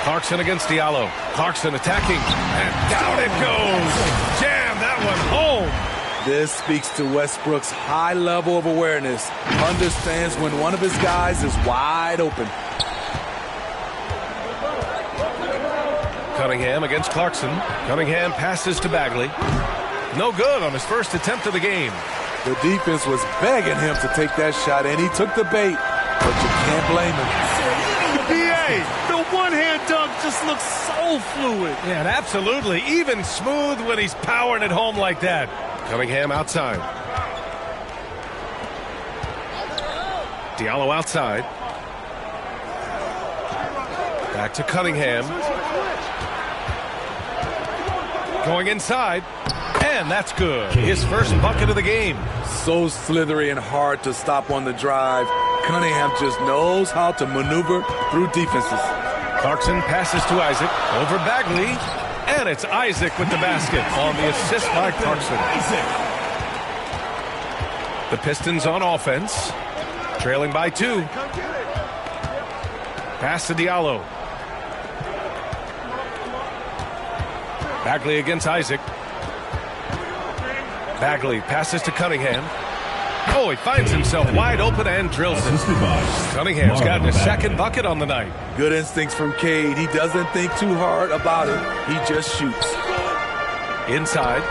Clarkson against Diallo. Clarkson attacking. And down it goes. Jam that one home. This speaks to Westbrook's high level of awareness. Understands when one of his guys is wide open. Cunningham against Clarkson. Cunningham passes to Bagley. No good on his first attempt of the game. The defense was begging him to take that shot, and he took the bait, but you can't blame him. BA, the one-hand dunk just looks so fluid. Yeah, absolutely. Even smooth when he's powering it home like that. Cunningham outside. Diallo outside. Back to Cunningham. Going inside. And that's good. His first bucket of the game. So slithery and hard to stop on the drive. Cunningham just knows how to maneuver through defenses. Clarkson passes to Isaac. Over Bagley. And it's Isaac with the basket on the assist by Clarkson. The Pistons on offense. Trailing by 2. Pass to Diallo. Bagley against Isaac. Bagley passes to Cunningham. Oh, he finds himself wide open and drills it. Cunningham's gotten his second bucket on the night. Good instincts from Cade. He doesn't think too hard about it. He just shoots. Inside.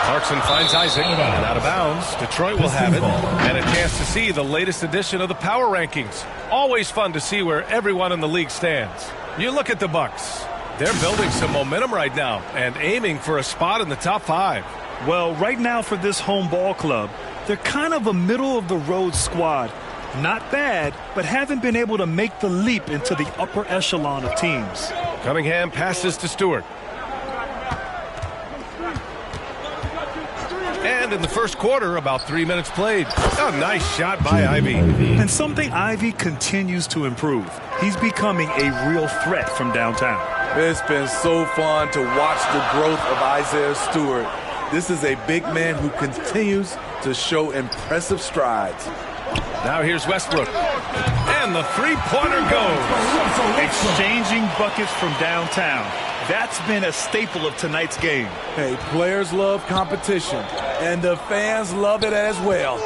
Clarkson finds Isaac and out of bounds. Detroit will have it. And a chance to see the latest edition of the power rankings. Always fun to see where everyone in the league stands. You look at the Bucks. They're building some momentum right now and aiming for a spot in the top 5. Well, right now for this home ball club, they're kind of a middle-of-the-road squad. Not bad, but haven't been able to make the leap into the upper echelon of teams. Cunningham passes to Stewart. And in the first quarter, about 3 minutes played. A nice shot by Ivy. And something Ivy continues to improve. He's becoming a real threat from downtown. It's been so fun to watch the growth of Isaiah Stewart. This is a big man who continues to show impressive strides. Now here's Westbrook. And the three-pointer goes. Exchanging buckets from downtown. That's been a staple of tonight's game. Hey, players love competition, and the fans love it as well.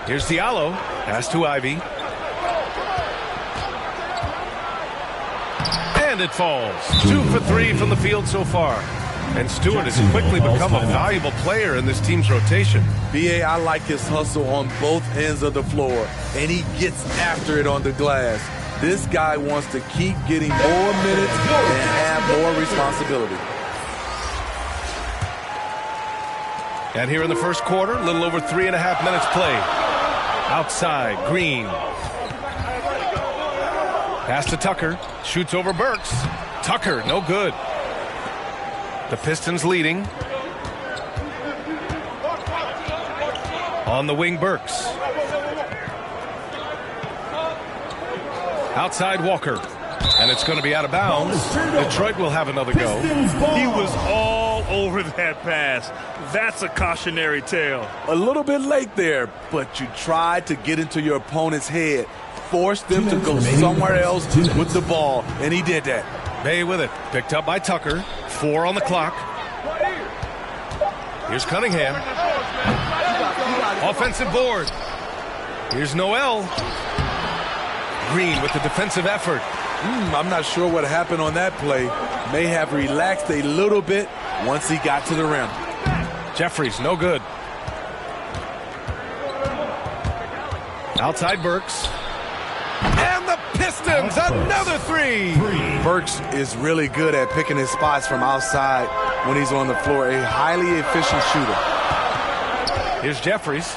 Here's Diallo. Pass to Ivy. And it falls. 2 for 3 from the field so far. And Stewart has quickly become a valuable player in this team's rotation. B.A., I like his hustle on both ends of the floor, and he gets after it on the glass. This guy wants to keep getting more minutes and have more responsibility. And here in the first quarter, a little over 3.5 minutes played. Outside, Green. Pass to Tucker. Shoots over Burks. Tucker, no good. The Pistons leading. On the wing, Burks. Outside, Walker. And it's going to be out of bounds. Detroit will have another go. He was all over that pass. That's a cautionary tale. A little bit late there, but you tried to get into your opponent's head. Forced them to go somewhere else with the ball, and he did that. Bay with it. Picked up by Tucker. 4 on the clock. Here's Cunningham. Offensive board. Here's Noel. Green with the defensive effort. I'm not sure what happened on that play. May have relaxed a little bit once he got to the rim. Jeffries, no good. Outside Burks. And the Pistons, another 3. Burks is really good at picking his spots from outside when he's on the floor. A highly efficient shooter. Here's Jeffries.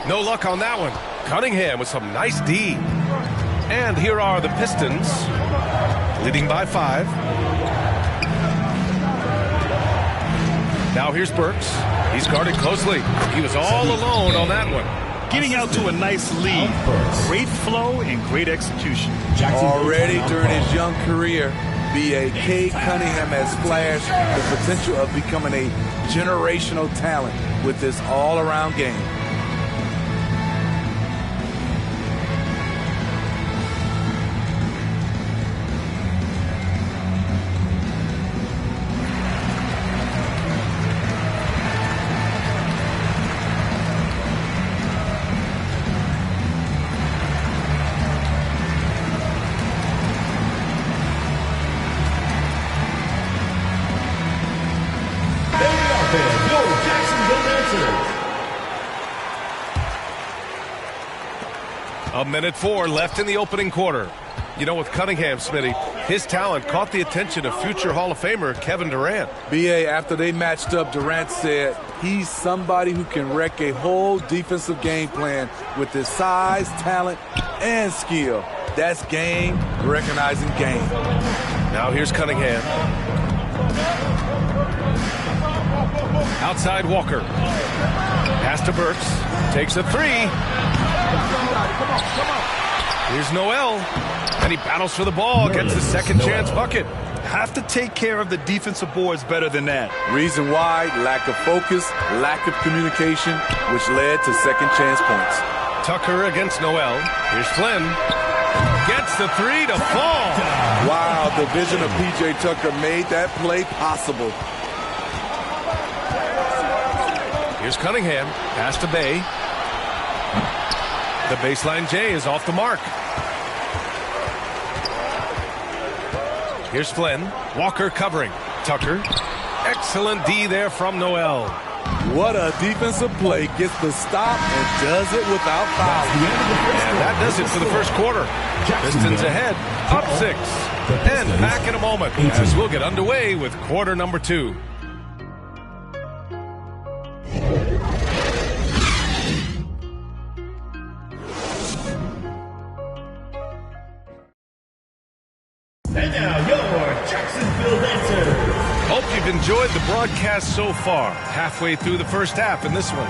No luck on that one. Cunningham with some nice D. And here are the Pistons, leading by 5. Now here's Burks. He's guarded closely. He was all alone on that one. Getting out to a nice lead. Great flow and great execution. Already during his young career, B.A. Cade Cunningham has flashed the potential of becoming a generational talent with this all-around game. A minute 4 left in the opening quarter. You know, with Cunningham, Smitty, his talent caught the attention of future Hall of Famer Kevin Durant. B.A., after they matched up, Durant said he's somebody who can wreck a whole defensive game plan with his size, talent, and skill. That's game recognizing game. Now here's Cunningham. Outside Walker. Pass to Burks. Takes a 3. Here's Noel. And he battles for the ball. Gets the second chance bucket. Have to take care of the defensive boards better than that. Reason why, lack of focus, lack of communication, which led to second chance points. Tucker against Noel. Here's Flynn. Gets the 3 to fall. Wow, the vision of P.J. Tucker made that play possible. Here's Cunningham. Pass to Bay. The baseline J is off the mark. Here's Flynn. Walker covering. Tucker. Excellent D there from Noel. What a defensive play. Gets the stop and does it without foul. And that does it for the first quarter. Pistons ahead. Up 6. And back in a moment as we'll get underway with quarter number 2. And now your Jacksonville Dancers. Hope you've enjoyed the broadcast so far. Halfway through the first half in this one.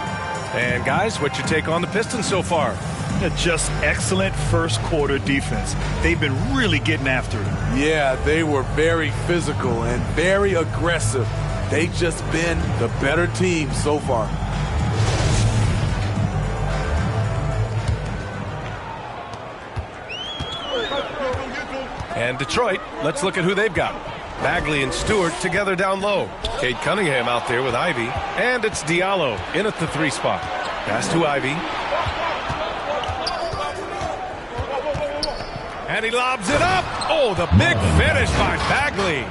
And guys, what's your take on the Pistons so far? Just excellent first quarter defense. They've been really getting after it. Yeah, they were very physical and very aggressive. They've just been the better team so far. And Detroit, let's look at who they've got. Bagley and Stewart together down low. Cade Cunningham out there with Ivy. And it's Diallo in at the 3 spot. Pass to Ivy. And he lobs it up. Oh, the big finish by Bagley.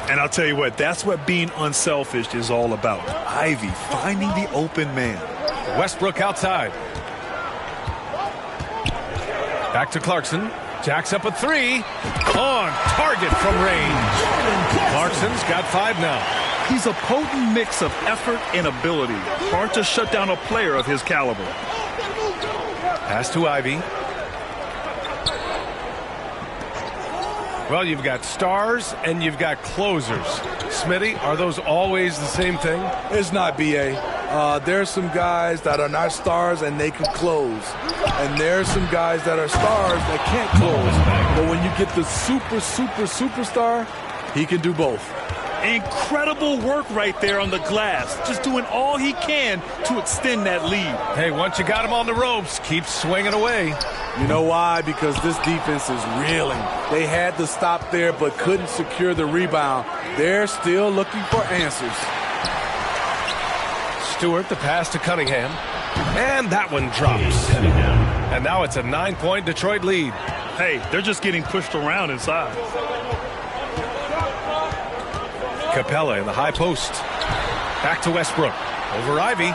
And I'll tell you what, that's what being unselfish is all about. Ivy finding the open man. Westbrook outside. Back to Clarkson. Jacks up a 3. On target from range. Clarkson's got 5 now. He's a potent mix of effort and ability. Hard to shut down a player of his caliber. Pass to Ivy. Well, you've got stars and you've got closers. Smitty, are those always the same thing? It's not, B.A. There's some guys that are not stars and they can close. And there's some guys that are stars that can't close. But when you get the superstar, he can do both. Incredible work right there on the glass. Just doing all he can to extend that lead. Hey, once you got him on the ropes, keep swinging away. You know why? Because this defense is reeling. They had to stop there but couldn't secure the rebound. They're still looking for answers. Stewart, the pass to Cunningham. And that one drops. And now it's a 9-point Detroit lead. Hey, they're just getting pushed around inside. Capella in the high post. Back to Westbrook. Over Ivy.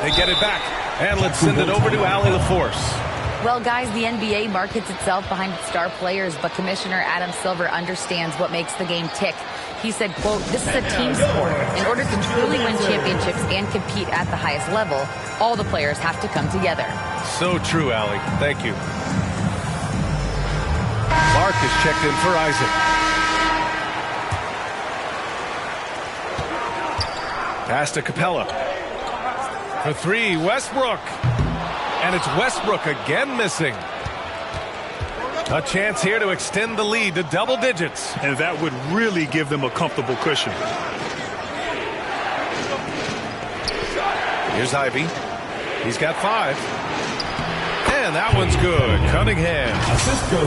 They get it back. And let's send it over to Allie LaForce. Well, guys, the NBA markets itself behind its star players, but Commissioner Adam Silver understands what makes the game tick. He said, quote, "This is a team sport. In order to truly win championships and compete at the highest level, all the players have to come together." So true, Allie. Thank you. Clark is checked in for Isaac. Pass to Capella. For 3, Westbrook. And it's Westbrook again missing. A chance here to extend the lead to double digits. And that would really give them a comfortable cushion. Here's Ivy. He's got 5. And that one's good.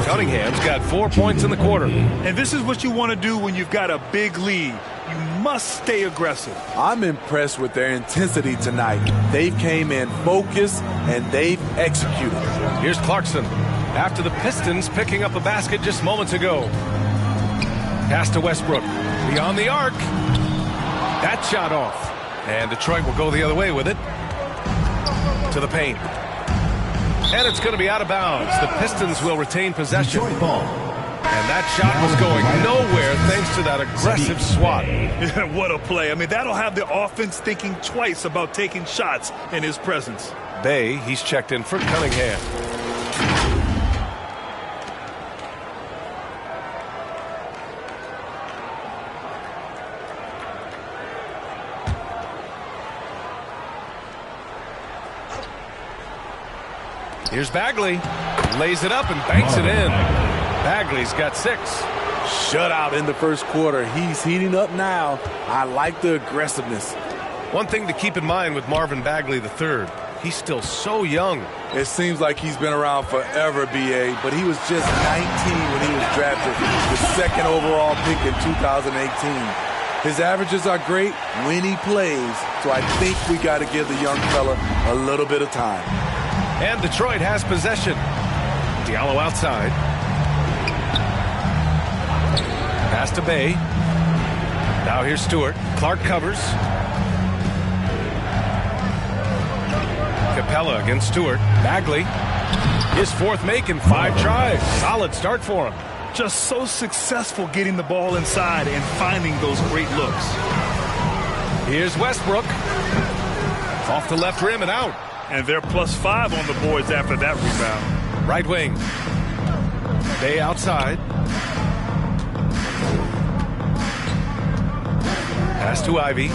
Cunningham's got 4 points in the quarter. And this is what you want to do when you've got a big lead. You must stay aggressive. I'm impressed with their intensity tonight. They've came in focused and they've executed. Here's Clarkson. After the Pistons picking up a basket just moments ago. Pass to Westbrook. Beyond the arc. That shot off. And Detroit will go the other way with it. To the paint. And it's going to be out of bounds. The Pistons will retain possession. And that shot was going nowhere thanks to that aggressive swat. What a play. I mean, that'll have the offense thinking twice about taking shots in his presence. Bay, he's checked in for Cunningham. Here's Bagley. Lays it up and banks it in. Bagley's got 6. Shutout in the first quarter. He's heating up now. I like the aggressiveness. One thing to keep in mind with Marvin Bagley III, he's still so young. It seems like he's been around forever, B.A., but he was just 19 when he was drafted, the 2nd overall pick in 2018. His averages are great when he plays, so I think we got to give the young fella a little bit of time. And Detroit has possession. Diallo outside. Pass to Bay. Now here's Stewart. Clark covers. Capella against Stewart. Bagley. His 4th make in 5 tries. Solid start for him. Just so successful getting the ball inside and finding those great looks. Here's Westbrook. Off the left rim and out. And they're +5 on the boards after that rebound. Right wing. Bay outside. Pass to Ivy.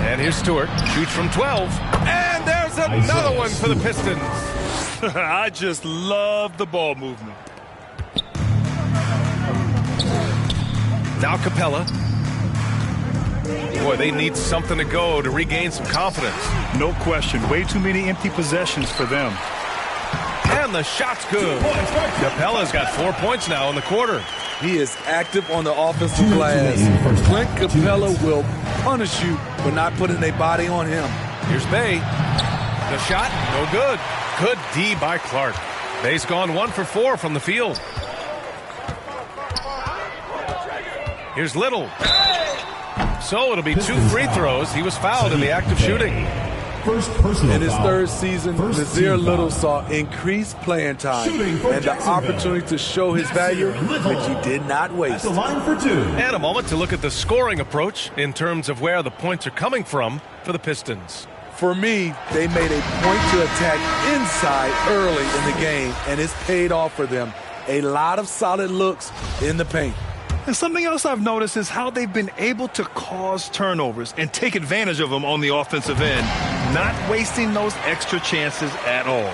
And here's Stewart. Shoots from 12. And there's another one for the Pistons. I just love the ball movement. Now Capella. Boy, they need something to go to regain some confidence. No question. Way too many empty possessions for them. And the shot's good. Capella's got 4 points now in the quarter. He is active on the offensive glass. Clint Capella will punish you for not putting a body on him. Here's Bay. The shot, no good. Good D by Clark. Bay's gone 1 for 4 from the field. Here's Little. So it'll be 2 free throws. He was fouled in the act of shooting. In his 3rd season, Nazir Little saw increased playing time and the opportunity to show his value, which he did not waste. And a moment to look at the scoring approach in terms of where the points are coming from for the Pistons. For me, they made a point to attack inside early in the game, and it's paid off for them. A lot of solid looks in the paint. And something else I've noticed is how they've been able to cause turnovers and take advantage of them on the offensive end, not wasting those extra chances at all.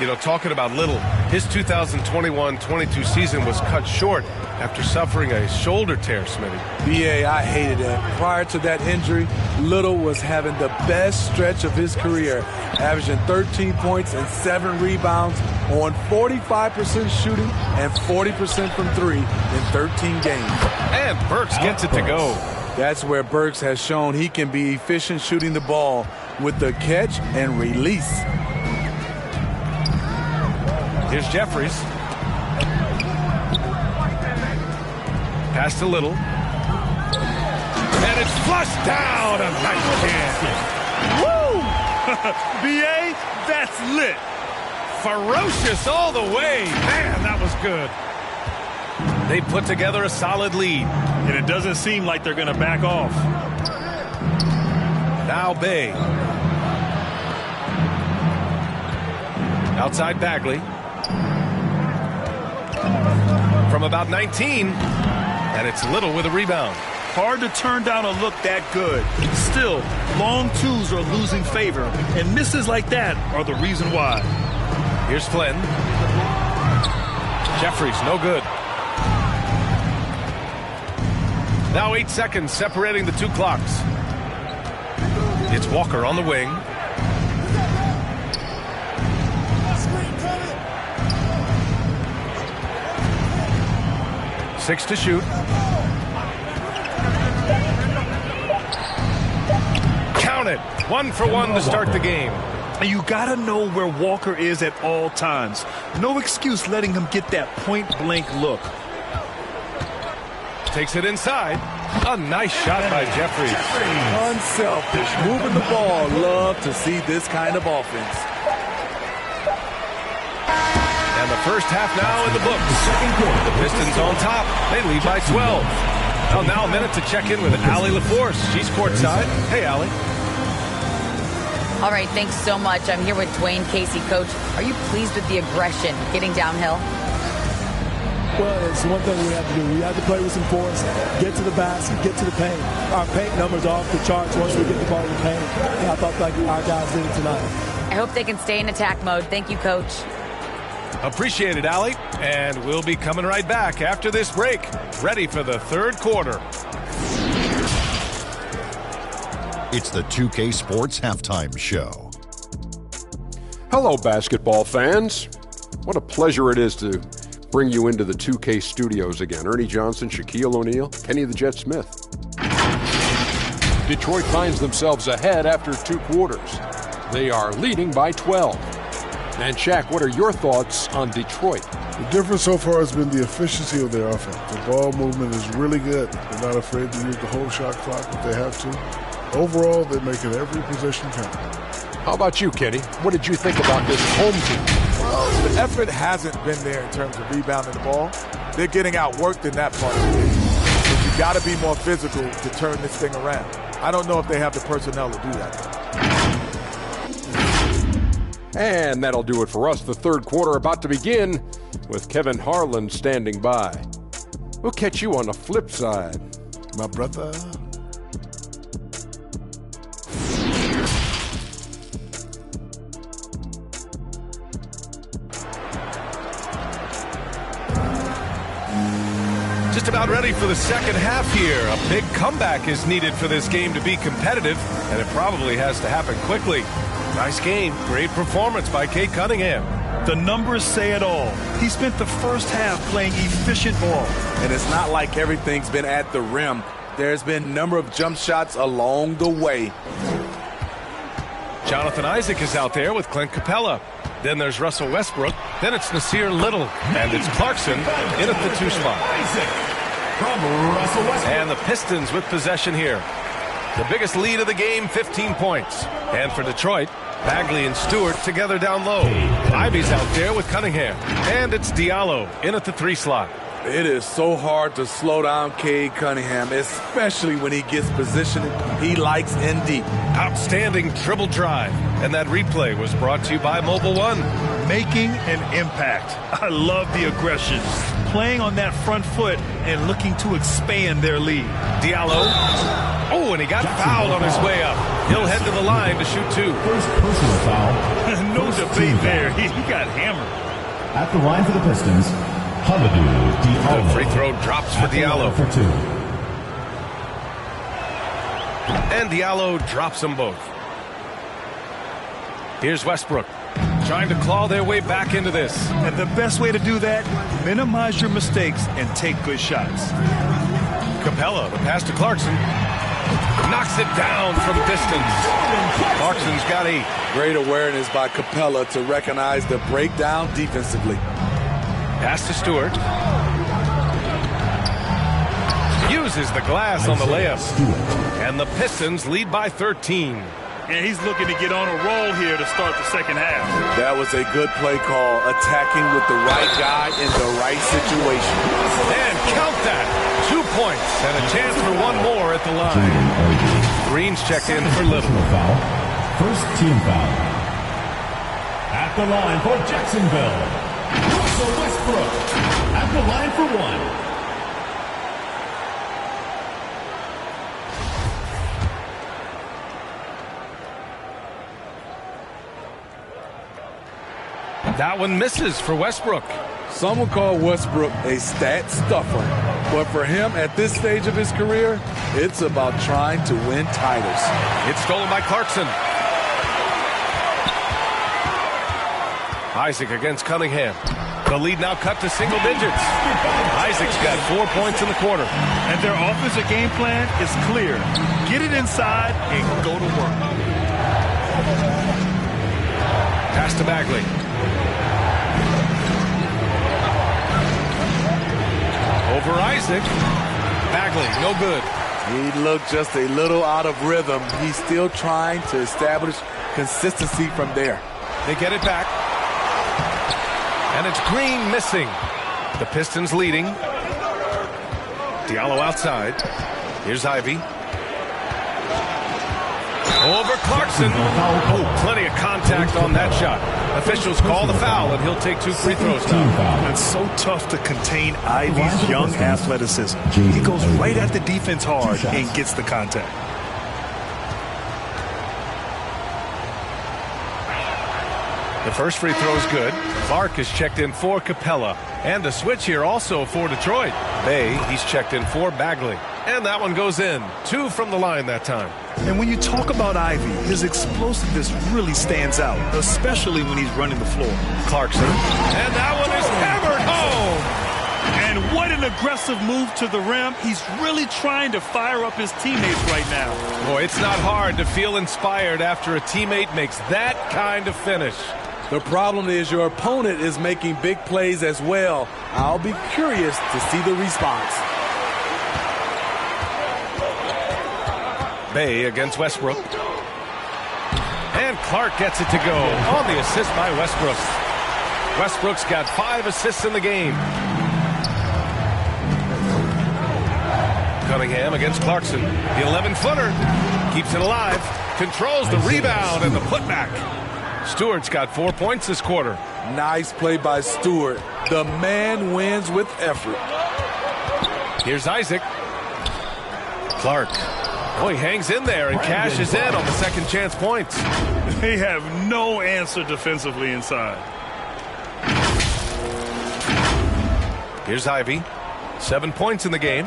You know, talking about Little, his 2021-22 season was cut short after suffering a shoulder tear, Smitty. B.A., I hated that. Prior to that injury, Little was having the best stretch of his career, averaging 13 points and 7 rebounds on 45% shooting and 40% from 3 in 13 games. And Burks gets it to go. That's where Burks has shown he can be efficient shooting the ball with the catch and release. Here's Jeffries. Pass to Little. And it's flushed down. A nice chance. Woo! B.A., that's lit. Ferocious all the way. Man, that was good. They put together a solid lead. And it doesn't seem like they're going to back off. Now Bay. Outside Bagley. From about 19. And it's Little with a rebound. Hard to turn down a look that good. Still, long twos are losing favor. And misses like that are the reason why. Here's Flynn. Jeffries, no good. Now 8 seconds separating the two clocks. It's Walker on the wing. Six to shoot. Count it. 1 for 1 to start the game. And you gotta know where Walker is at all times. No excuse letting him get that point-blank look. Takes it inside. A nice shot by Jeffries. Unselfish, moving the ball. Love to see this kind of offense. And the first half now in the books. The Pistons on top. They lead by 12. Well, now a minute to check in with Allie LaForce. She's courtside. Hey, Allie. All right, thanks so much. I'm here with Dwayne Casey. Coach, are you pleased with the aggression getting downhill? Well, it's one thing we have to do. We have to play with some force, get to the basket, get to the paint. Our paint numbers are off the charts once we get the ball in the paint. And I thought like our guys did it tonight. I hope they can stay in attack mode. Thank you, Coach. Appreciate it, Allie. And we'll be coming right back after this break. Ready for the third quarter. It's the 2K Sports Halftime Show. Hello, basketball fans. What a pleasure it is to bring you into the 2K studios again. Ernie Johnson, Shaquille O'Neal, Kenny the Jet Smith. Detroit finds themselves ahead after 2 quarters. They are leading by 12. And Shaq, what are your thoughts on Detroit? The difference so far has been the efficiency of their offense. The ball movement is really good. They're not afraid to use the whole shot clock if they have to. Overall, they're making every possession count. How about you, Kenny? What did you think about this home team? Well, the effort hasn't been there in terms of rebounding the ball. They're getting outworked in that part of the game. But you got to be more physical to turn this thing around. I don't know if they have the personnel to do that. And that'll do it for us. The third quarter about to begin with Kevin Harlan standing by. We'll catch you on the flip side, my brother. Just about ready for the second half here. A big comeback is needed for this game to be competitive, and it probably has to happen quickly. Nice game. Great performance by Cade Cunningham. The numbers say it all. He spent the first half playing efficient ball. And it's not like everything's been at the rim. There's been a number of jump shots along the way. Jonathan Isaac is out there with Clint Capella. Then there's Russell Westbrook. Then it's Nasir Little. And it's Clarkson in at the 2 spot. And the Pistons with possession here. The biggest lead of the game, 15 points. And for Detroit, Bagley and Stewart together down low. Ivy's out there with Cunningham. And it's Diallo in at the 3 slot. It is so hard to slow down Cade Cunningham, especially when he gets positioned he likes in deep. Outstanding dribble drive. And that replay was brought to you by Mobile One. Making an impact. I love the aggression. Playing on that front foot and looking to expand their lead. Diallo. Oh, and he got fouled on his way up. He'll head to the line to shoot 2. First personal foul. No debate there. He got hammered. At the line for the Pistons, Hamidou Diallo. The free throw drops for Diallo. For 2. And Diallo drops them both. Here's Westbrook trying to claw their way back into this. And the best way to do that, minimize your mistakes and take good shots. Capella, the pass to Clarkson. Knocks it down from distance. Clarkson's got 8. Great awareness by Capella to recognize the breakdown defensively. Pass to Stewart. Uses the glass on the layup. And the Pistons lead by 13. And he's looking to get on a roll here to start the second half. That was a good play call, attacking with the right guy in the right situation. And count that. 2 points and a chance for one more at the line. Green's checked in for Little. First team foul. At the line for Jacksonville, Russell Westbrook. At the line for 1. That one misses for Westbrook. Some would call Westbrook a stat stuffer, but for him at this stage of his career, it's about trying to win titles. It's stolen by Clarkson. Isaac against Cunningham. The lead now cut to single digits. Isaac's got 4 points in the quarter. And their offensive game plan is clear. Get it inside and go to work. Pass to Bagley. Over Isaac. Bagley, no good. He looked just a little out of rhythm. He's still trying to establish consistency from there. They get it back. And it's Green missing. The Pistons leading. Diallo outside. Here's Ivy. Over Clarkson. Oh, plenty of contact on that shot. Officials call the foul, and he'll take 2 free throws now. It's so tough to contain Ivy's young athleticism. He goes right at the defense hard and gets the contact. The first free throw is good. Clark is checked in for Capella. And a switch here also for Detroit. Bay, he's checked in for Bagley. And that one goes in. 2 from the line that time. And when you talk about Ivy, his explosiveness really stands out, especially when he's running the floor. Clarkson. And that one is hammered home. And what an aggressive move to the rim. He's really trying to fire up his teammates right now. Boy, it's not hard to feel inspired after a teammate makes that kind of finish. The problem is your opponent is making big plays as well. I'll be curious to see the response. Bay against Westbrook. And Clark gets it to go on the assist by Westbrook. Westbrook's got 5 assists in the game. Cunningham against Clarkson. The 11-footer keeps it alive. Controls the rebound and the putback. Stewart's got 4 points this quarter. Nice play by Stewart. The man wins with effort. Here's Isaac. Clark. Oh, he hangs in there and cashes in on the second chance points. They have no answer defensively inside. Here's Ivy. 7 points in the game.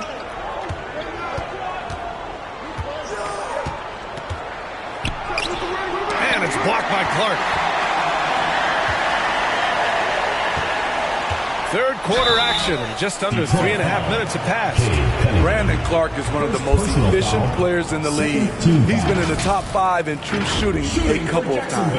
And it's blocked by Clark. Third quarter action. Just under 3.5 minutes have passed. Brandon Clark is one of the most efficient players in the league. He's been in the top 5 in true shooting a couple of times.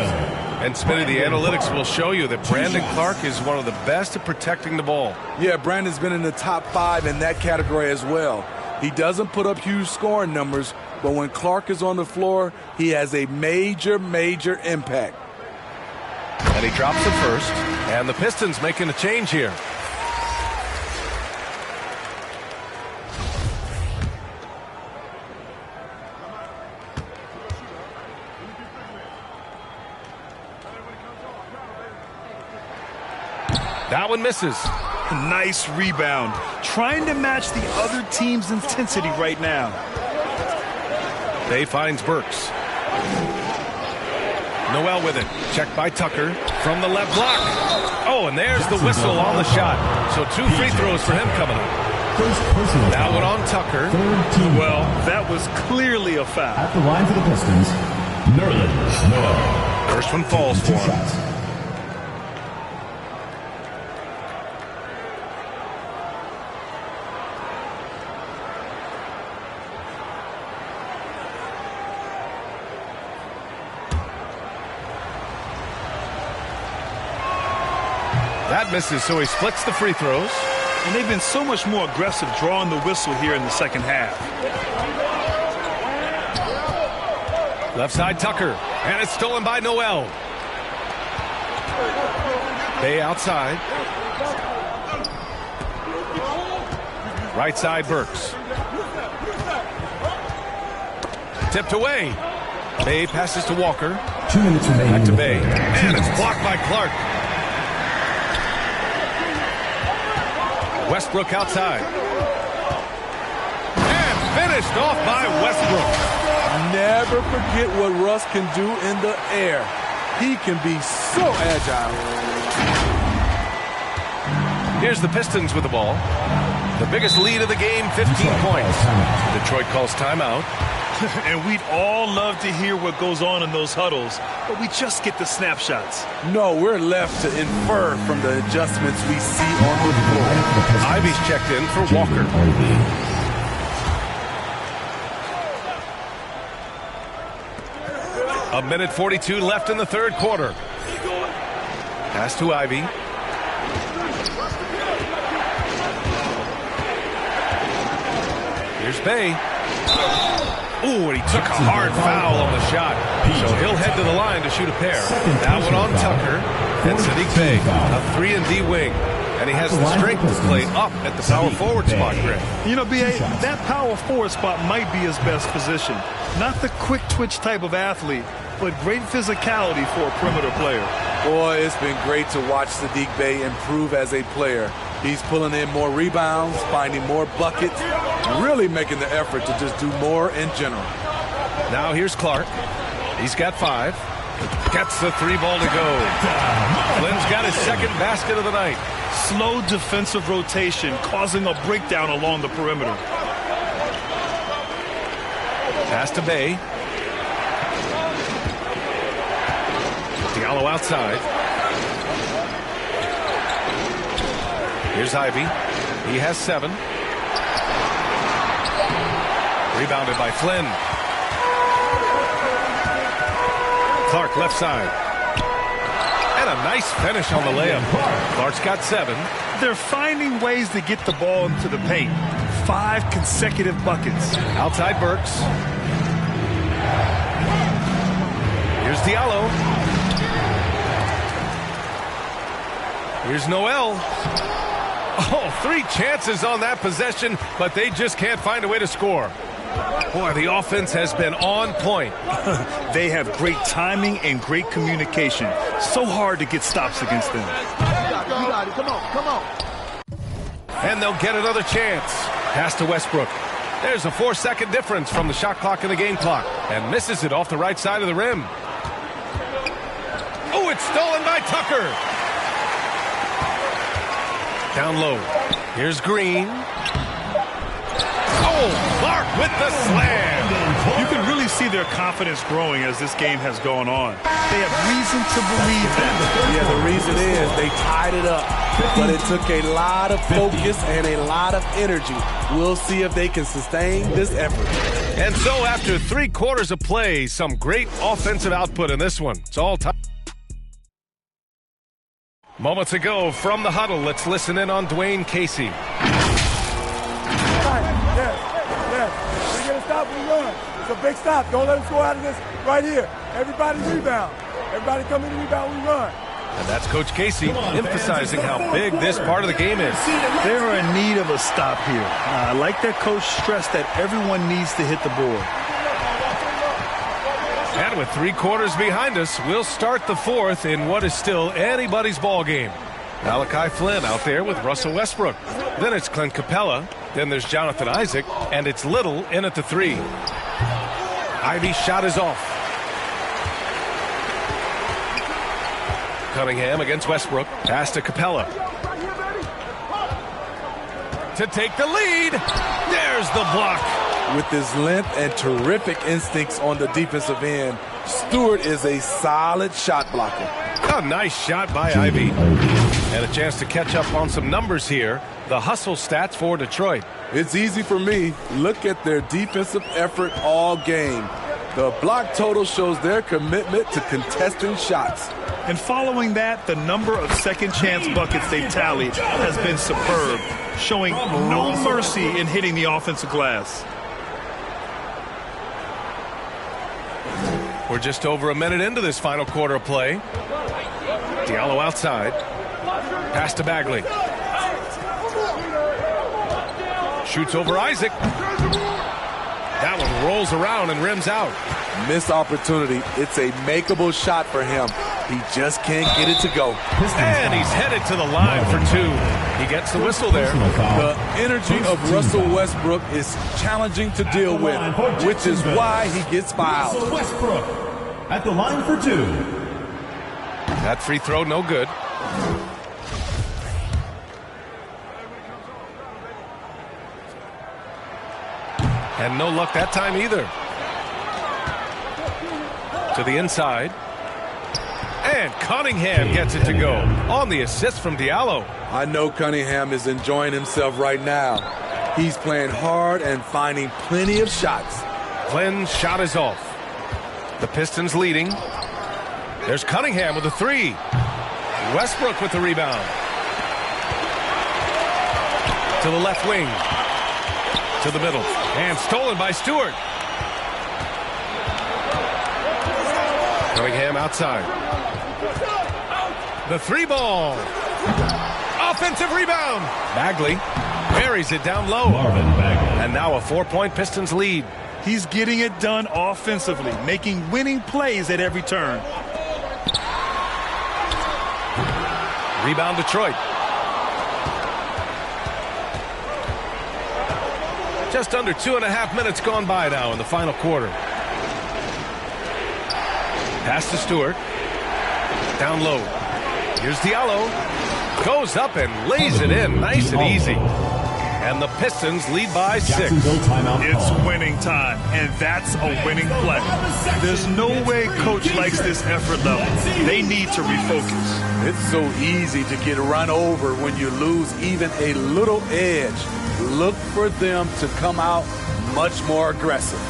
And Smitty, the analytics will show you that Brandon Clark is one of the best at protecting the ball. Yeah, Brandon's been in the top 5 in that category as well. He doesn't put up huge scoring numbers, but when Clark is on the floor, he has a major, major impact. And he drops it first. And the Pistons making a change here. That one misses. Nice rebound. Trying to match the other team's intensity right now. Bay finds Burks. Noel with it. Checked by Tucker from the left block. Oh, and there's the whistle on the shot. So 2 free throws for him coming up. That one on Tucker. Well, that was clearly a foul. At the line for the Pistons, Nerlens Noel. First one falls for him. That misses, so he splits the free throws. And they've been so much more aggressive drawing the whistle here in the second half. Left side Tucker, and it's stolen by Noel. Bay outside. Right side Burks. Tipped away. Bay passes to Walker. 2 minutes remaining. Back to Bay, and it's blocked by Clark. Westbrook outside. And finished off by Westbrook. Never forget what Russ can do in the air. He can be so agile. Here's the Pistons with the ball. The biggest lead of the game, 15 points. Detroit calls timeout. And we'd all love to hear what goes on in those huddles, but we just get the snapshots. No, we're left to infer from the adjustments we see on the floor. Ivy's checked in for Walker. A minute 42 left in the third quarter. Pass to Ivy. Here's Bay. Ooh, and he took a hard foul on the shot. So he'll head to the line to shoot a pair. That one on Tucker. And Sadiq Bey, a 3-and-D wing. And he has the strength to play up at the power forward spot, Greg. You know, B.A., that power forward spot might be his best position. Not the quick twitch type of athlete, but great physicality for a perimeter player. Boy, it's been great to watch Sadiq Bey improve as a player. He's pulling in more rebounds, finding more buckets, really making the effort to just do more in general. Now here's Clark. He's got 5. Gets the 3 ball to go. Flynn's got his second basket of the night. Slow defensive rotation causing a breakdown along the perimeter. Pass to Bay. Diallo outside. Here's Ivy. He has 7. Rebounded by Flynn. Clark left side. And a nice finish on the layup. Clark's got 7. They're finding ways to get the ball into the paint. 5 consecutive buckets. Outside Burks. Here's Diallo. Here's Noel. Oh, 3 chances on that possession, but they just can't find a way to score. Boy, the offense has been on point. They have great timing and great communication. So hard to get stops against them. You got it. Come on. And they'll get another chance. Pass to Westbrook. There's a 4-second difference from the shot clock and the game clock. And misses it off the right side of the rim. Oh, it's stolen by Tucker. Down low. Here's Green. Oh, Clark with the slam. You can really see their confidence growing as this game has gone on. They have reason to believe that. Yeah, the reason is they tied it up. But it took a lot of focus and a lot of energy. We'll see if they can sustain this effort. And so after 3 quarters of play, some great offensive output in this one. It's all time. Moments ago from the huddle, let's listen in on Dwayne Casey. Yes. We get a stop, we run. It's a big stop. Don't let us go out of this right here. Everybody rebound. Everybody come in and rebound, we run. And that's Coach Casey emphasizing how big this part of the game is. They are in need of a stop here. I like that coach stressed that everyone needs to hit the board. And with 3 quarters behind us, we'll start the 4th in what is still anybody's ball game. Malachi Flynn out there with Russell Westbrook. Then it's Clint Capella. Then there's Jonathan Isaac. And it's Little in at the 3. Ivy's shot is off. Cunningham against Westbrook. Pass to Capella. To take the lead. There's the block. With his length and terrific instincts on the defensive end, Stewart is a solid shot blocker. A nice shot by Ivy. And a chance to catch up on some numbers here. The hustle stats for Detroit. It's easy for me. Look at their defensive effort all game. The block total shows their commitment to contesting shots. And following that, the number of second chance buckets they've tallied has been superb, showing no mercy in hitting the offensive glass. We're just over a minute into this final quarter of play. Diallo outside. Pass to Bagley. Shoots over Isaac. That one rolls around and rims out. Missed opportunity. It's a makeable shot for him. He just can't get it to go. And he's headed to the line for 2. He gets the whistle there. The energy of Russell Westbrook is challenging to deal with, which is why he gets fouled. Russell Westbrook at the line for 2. That free throw no good. And no luck that time either. To the inside. And Cunningham gets it to go on the assist from Diallo. I know Cunningham is enjoying himself right now. He's playing hard and finding plenty of shots. Glenn's shot is off. The Pistons leading. There's Cunningham with a three. Westbrook with the rebound. To the left wing. To the middle. And stolen by Stewart. Cunningham outside. The three ball. Offensive rebound. Bagley buries it down low. And now a 4-point Pistons lead. He's getting it done offensively, making winning plays at every turn. Rebound Detroit. Just under 2.5 minutes gone by now in the final quarter. Pass to Stewart. Down low. Here's Diallo. Goes up and lays it in nice and easy. And the Pistons lead by 6. It's winning time, and that's a winning play. There's no way coach likes this effort level. They need to refocus. It's so easy to get run over when you lose even a little edge. Look for them to come out much more aggressive.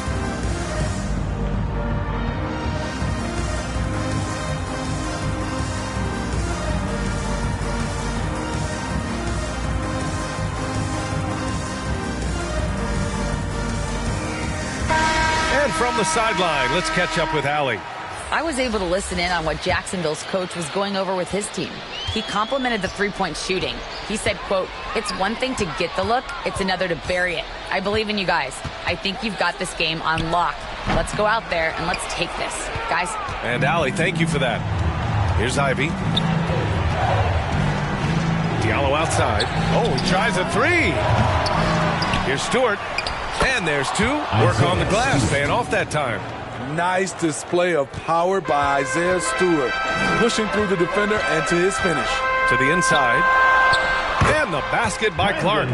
From the sideline, let's catch up with Allie. I was able to listen in on what Jacksonville's coach was going over with his team. He complimented the three-point shooting. He said, quote, "It's one thing to get the look, it's another to bury it. I believe in you guys. I think you've got this game on lock. Let's go out there and let's take this, guys." And Allie, thank you for that. Here's Ivy. Diallo outside. Oh, he tries a three. Here's Stewart. And there's two. Work on the glass, paying off that time. Nice display of power by Isaiah Stewart, pushing through the defender and to his finish. To the inside. And the basket by Clark.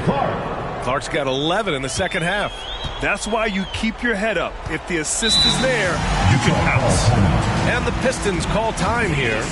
Clark's got 11 in the second half. That's why you keep your head up. If the assist is there, you can pounce. And the Pistons call time here.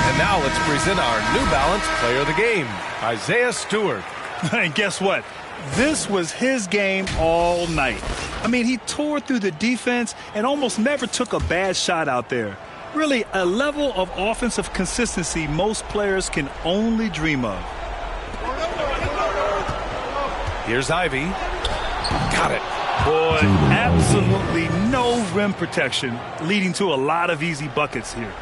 And now let's present our New Balance Player of the Game, Isaiah Stewart. And guess what? This was his game all night. I mean, he tore through the defense and almost never took a bad shot out there. Really, a level of offensive consistency most players can only dream of. Here's Ivy. Got it. Boy, absolutely no rim protection, leading to a lot of easy buckets here.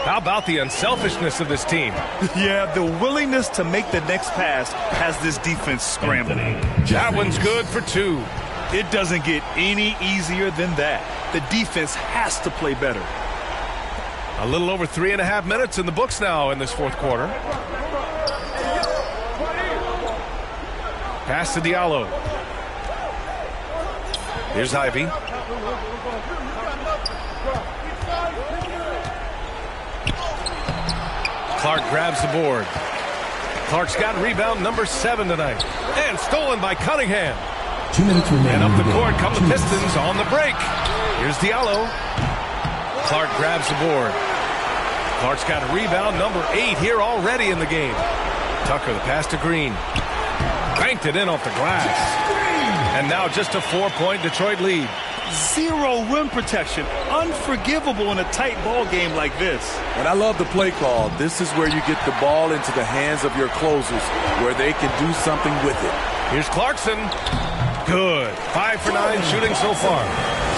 How about the unselfishness of this team? Yeah, the willingness to make the next pass has this defense scrambling. That one's good for 2. It doesn't get any easier than that. The defense has to play better. A little over 3.5 minutes in the books now in this fourth quarter. Pass to Diallo. Here's Ivy. Clark grabs the board. Clark's got rebound number 7 tonight. And stolen by Cunningham. 2 minutes remaining. And up the court come the Pistons on the break. Here's Diallo. Clark grabs the board. Clark's got a rebound number 8 here already in the game. Tucker, the pass to Green. Banked it in off the glass. And now just a 4-point Detroit lead. Zero rim protection. Unforgivable in a tight ball game like this. And I love the play call. This is where you get the ball into the hands of your closers, where they can do something with it. Here's Clarkson. Good. 5 for 9 shooting so far.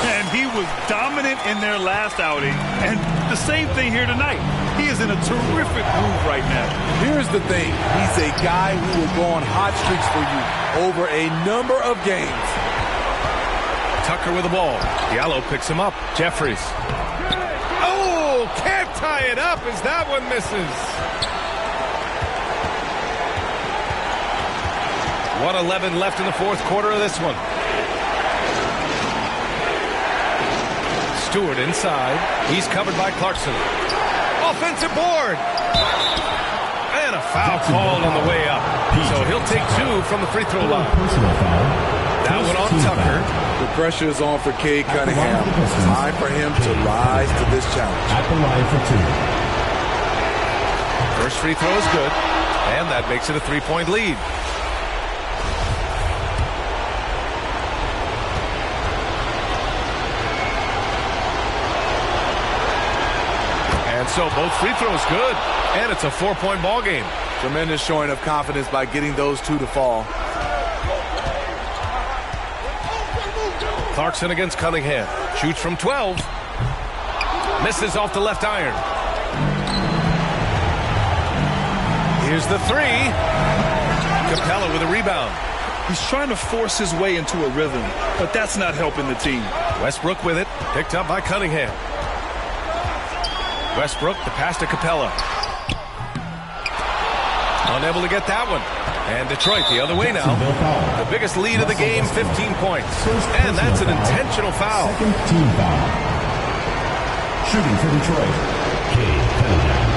And he was dominant in their last outing. And the same thing here tonight. He is in a terrific groove right now. Here's the thing. He's a guy who will go on hot streaks for you over a number of games. Tucker with the ball. Diallo picks him up. Jeffries. Oh, can't tie it up as that one misses. 1:11 left in the fourth quarter of this one. Stewart inside. He's covered by Clarkson. offensive board. And a foul called on the way up. So he'll take 2 from the free throw line. That one on Tucker. The pressure is on for Cade Cunningham. Time for him to rise to this challenge. At the line for 2. First free throw is good, and that makes it a 3-point lead. And so both free throws good, and it's a 4-point ball game. Tremendous showing of confidence by getting those 2 to fall. Clarkson against Cunningham. Shoots from 12. Misses off the left iron. Here's the 3. Capella with a rebound. He's trying to force his way into a rhythm, but that's not helping the team. Westbrook with it. Picked up by Cunningham. Westbrook, the pass to Capella. Unable to get that one. And Detroit the other way now. The biggest lead of the game, 15 points. And that's an intentional foul. Second team foul. Shooting for Detroit. Cade Cunningham.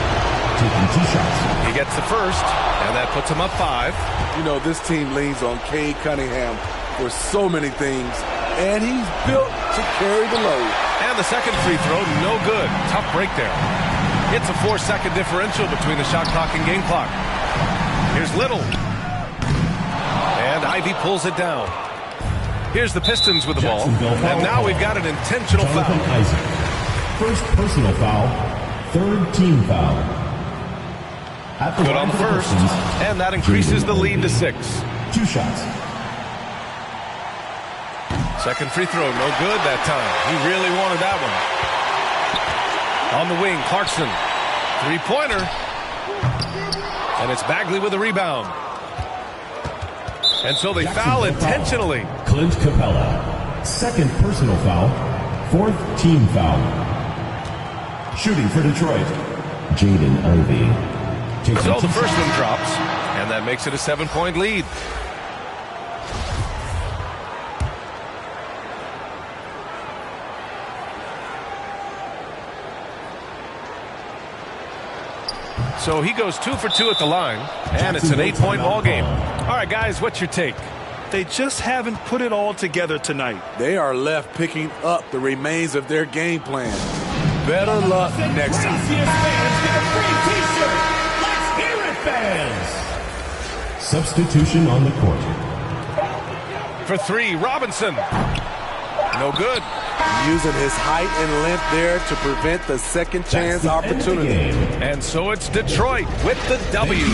Taking 2 shots. He gets the first, and that puts him up 5. You know, this team leans on Cade Cunningham for so many things, and he's built to carry the load. And the second free throw, no good. Tough break there. It's a 4-second differential between the shot clock and game clock. Here's Little. And Ivy pulls it down. Here's the Pistons with the ball. And now we've got an intentional foul. Isaac. First personal foul. Third team foul. Good on the first. And that increases the lead to 6. 2 shots. Second free throw, no good that time. He really wanted that one. On the wing, Clarkson. 3-pointer. And it's Bagley with a rebound. And so they foul intentionally. Clint Capella. Second personal foul. Fourth team foul. Shooting for Detroit. Jaden Ivey. So the first one drops, and that makes it a 7-point lead. So he goes 2 for 2 at the line, and it's an 8-point ball game. All right, guys, what's your take? They just haven't put it all together tonight. They are left picking up the remains of their game plan. Better luck next time. Fans. Substitution on the court. For 3, Robinson. No good. Using his height and length there to prevent the second chance opportunity. And so it's Detroit with the W.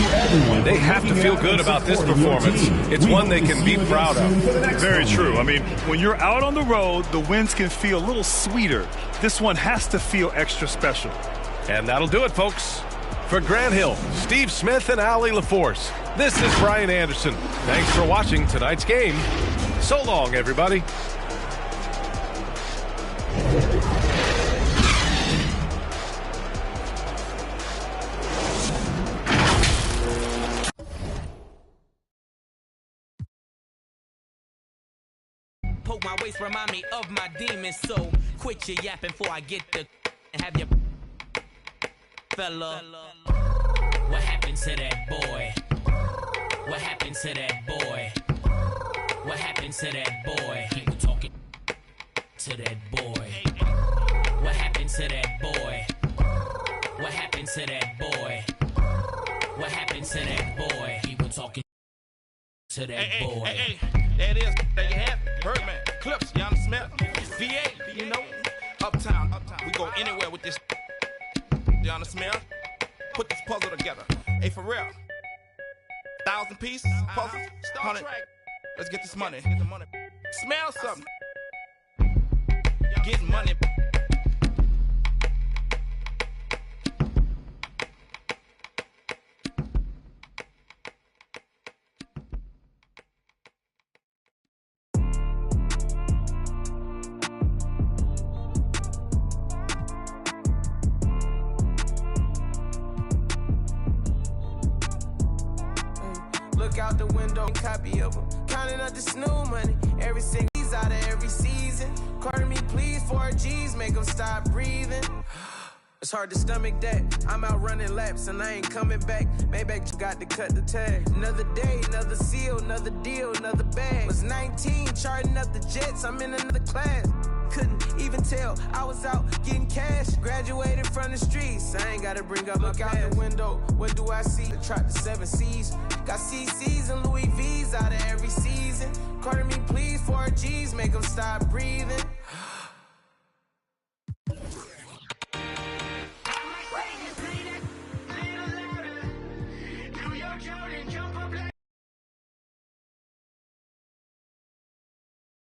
They have to feel good about this performance. It's one they can be proud of. Very true. I mean, when you're out on the road, the wins can feel a little sweeter. This one has to feel extra special. And that'll do it, folks. For Grant Hill, Steve Smith, and Allie LaForce, this is Brian Anderson. Thanks for watching tonight's game. So long, everybody. Poke my waist, remind me of my demons. So quit your yapping before I get the and have your fella. What happened to that boy? What happened to that boy? What happened to that boy? He was talking to that boy. What happened to that boy? What happened to that boy? What happened to that boy? He was talking to that boy. Hey, there it is. There you have it. Birdman, Clips, Jax Szn1, VA, you know, Uptown. We go anywhere with this. Jax Szn1, put this puzzle together. Hey, for real. 1,000 pieces, puzzle, 100. Let's get this money. Smell something. Getting money. Look out the window and copy of them. Counting up the snoo money. Every single out of every season. Carter me please 4 G's, make them stop breathing. It's hard to stomach that. I'm out running laps and I ain't coming back. Maybach got to cut the tag. Another day, another seal, another deal, another bag. Was 19, charting up the jets. I'm in another class. Couldn't even tell I was out getting cash. Graduated from the streets. I ain't gotta bring up my past. Look out the window. What do I see? Track the 7 C's. Got CC's and Louis V's out of every season. Carter me, please, 4 G's. Make them stop breathing.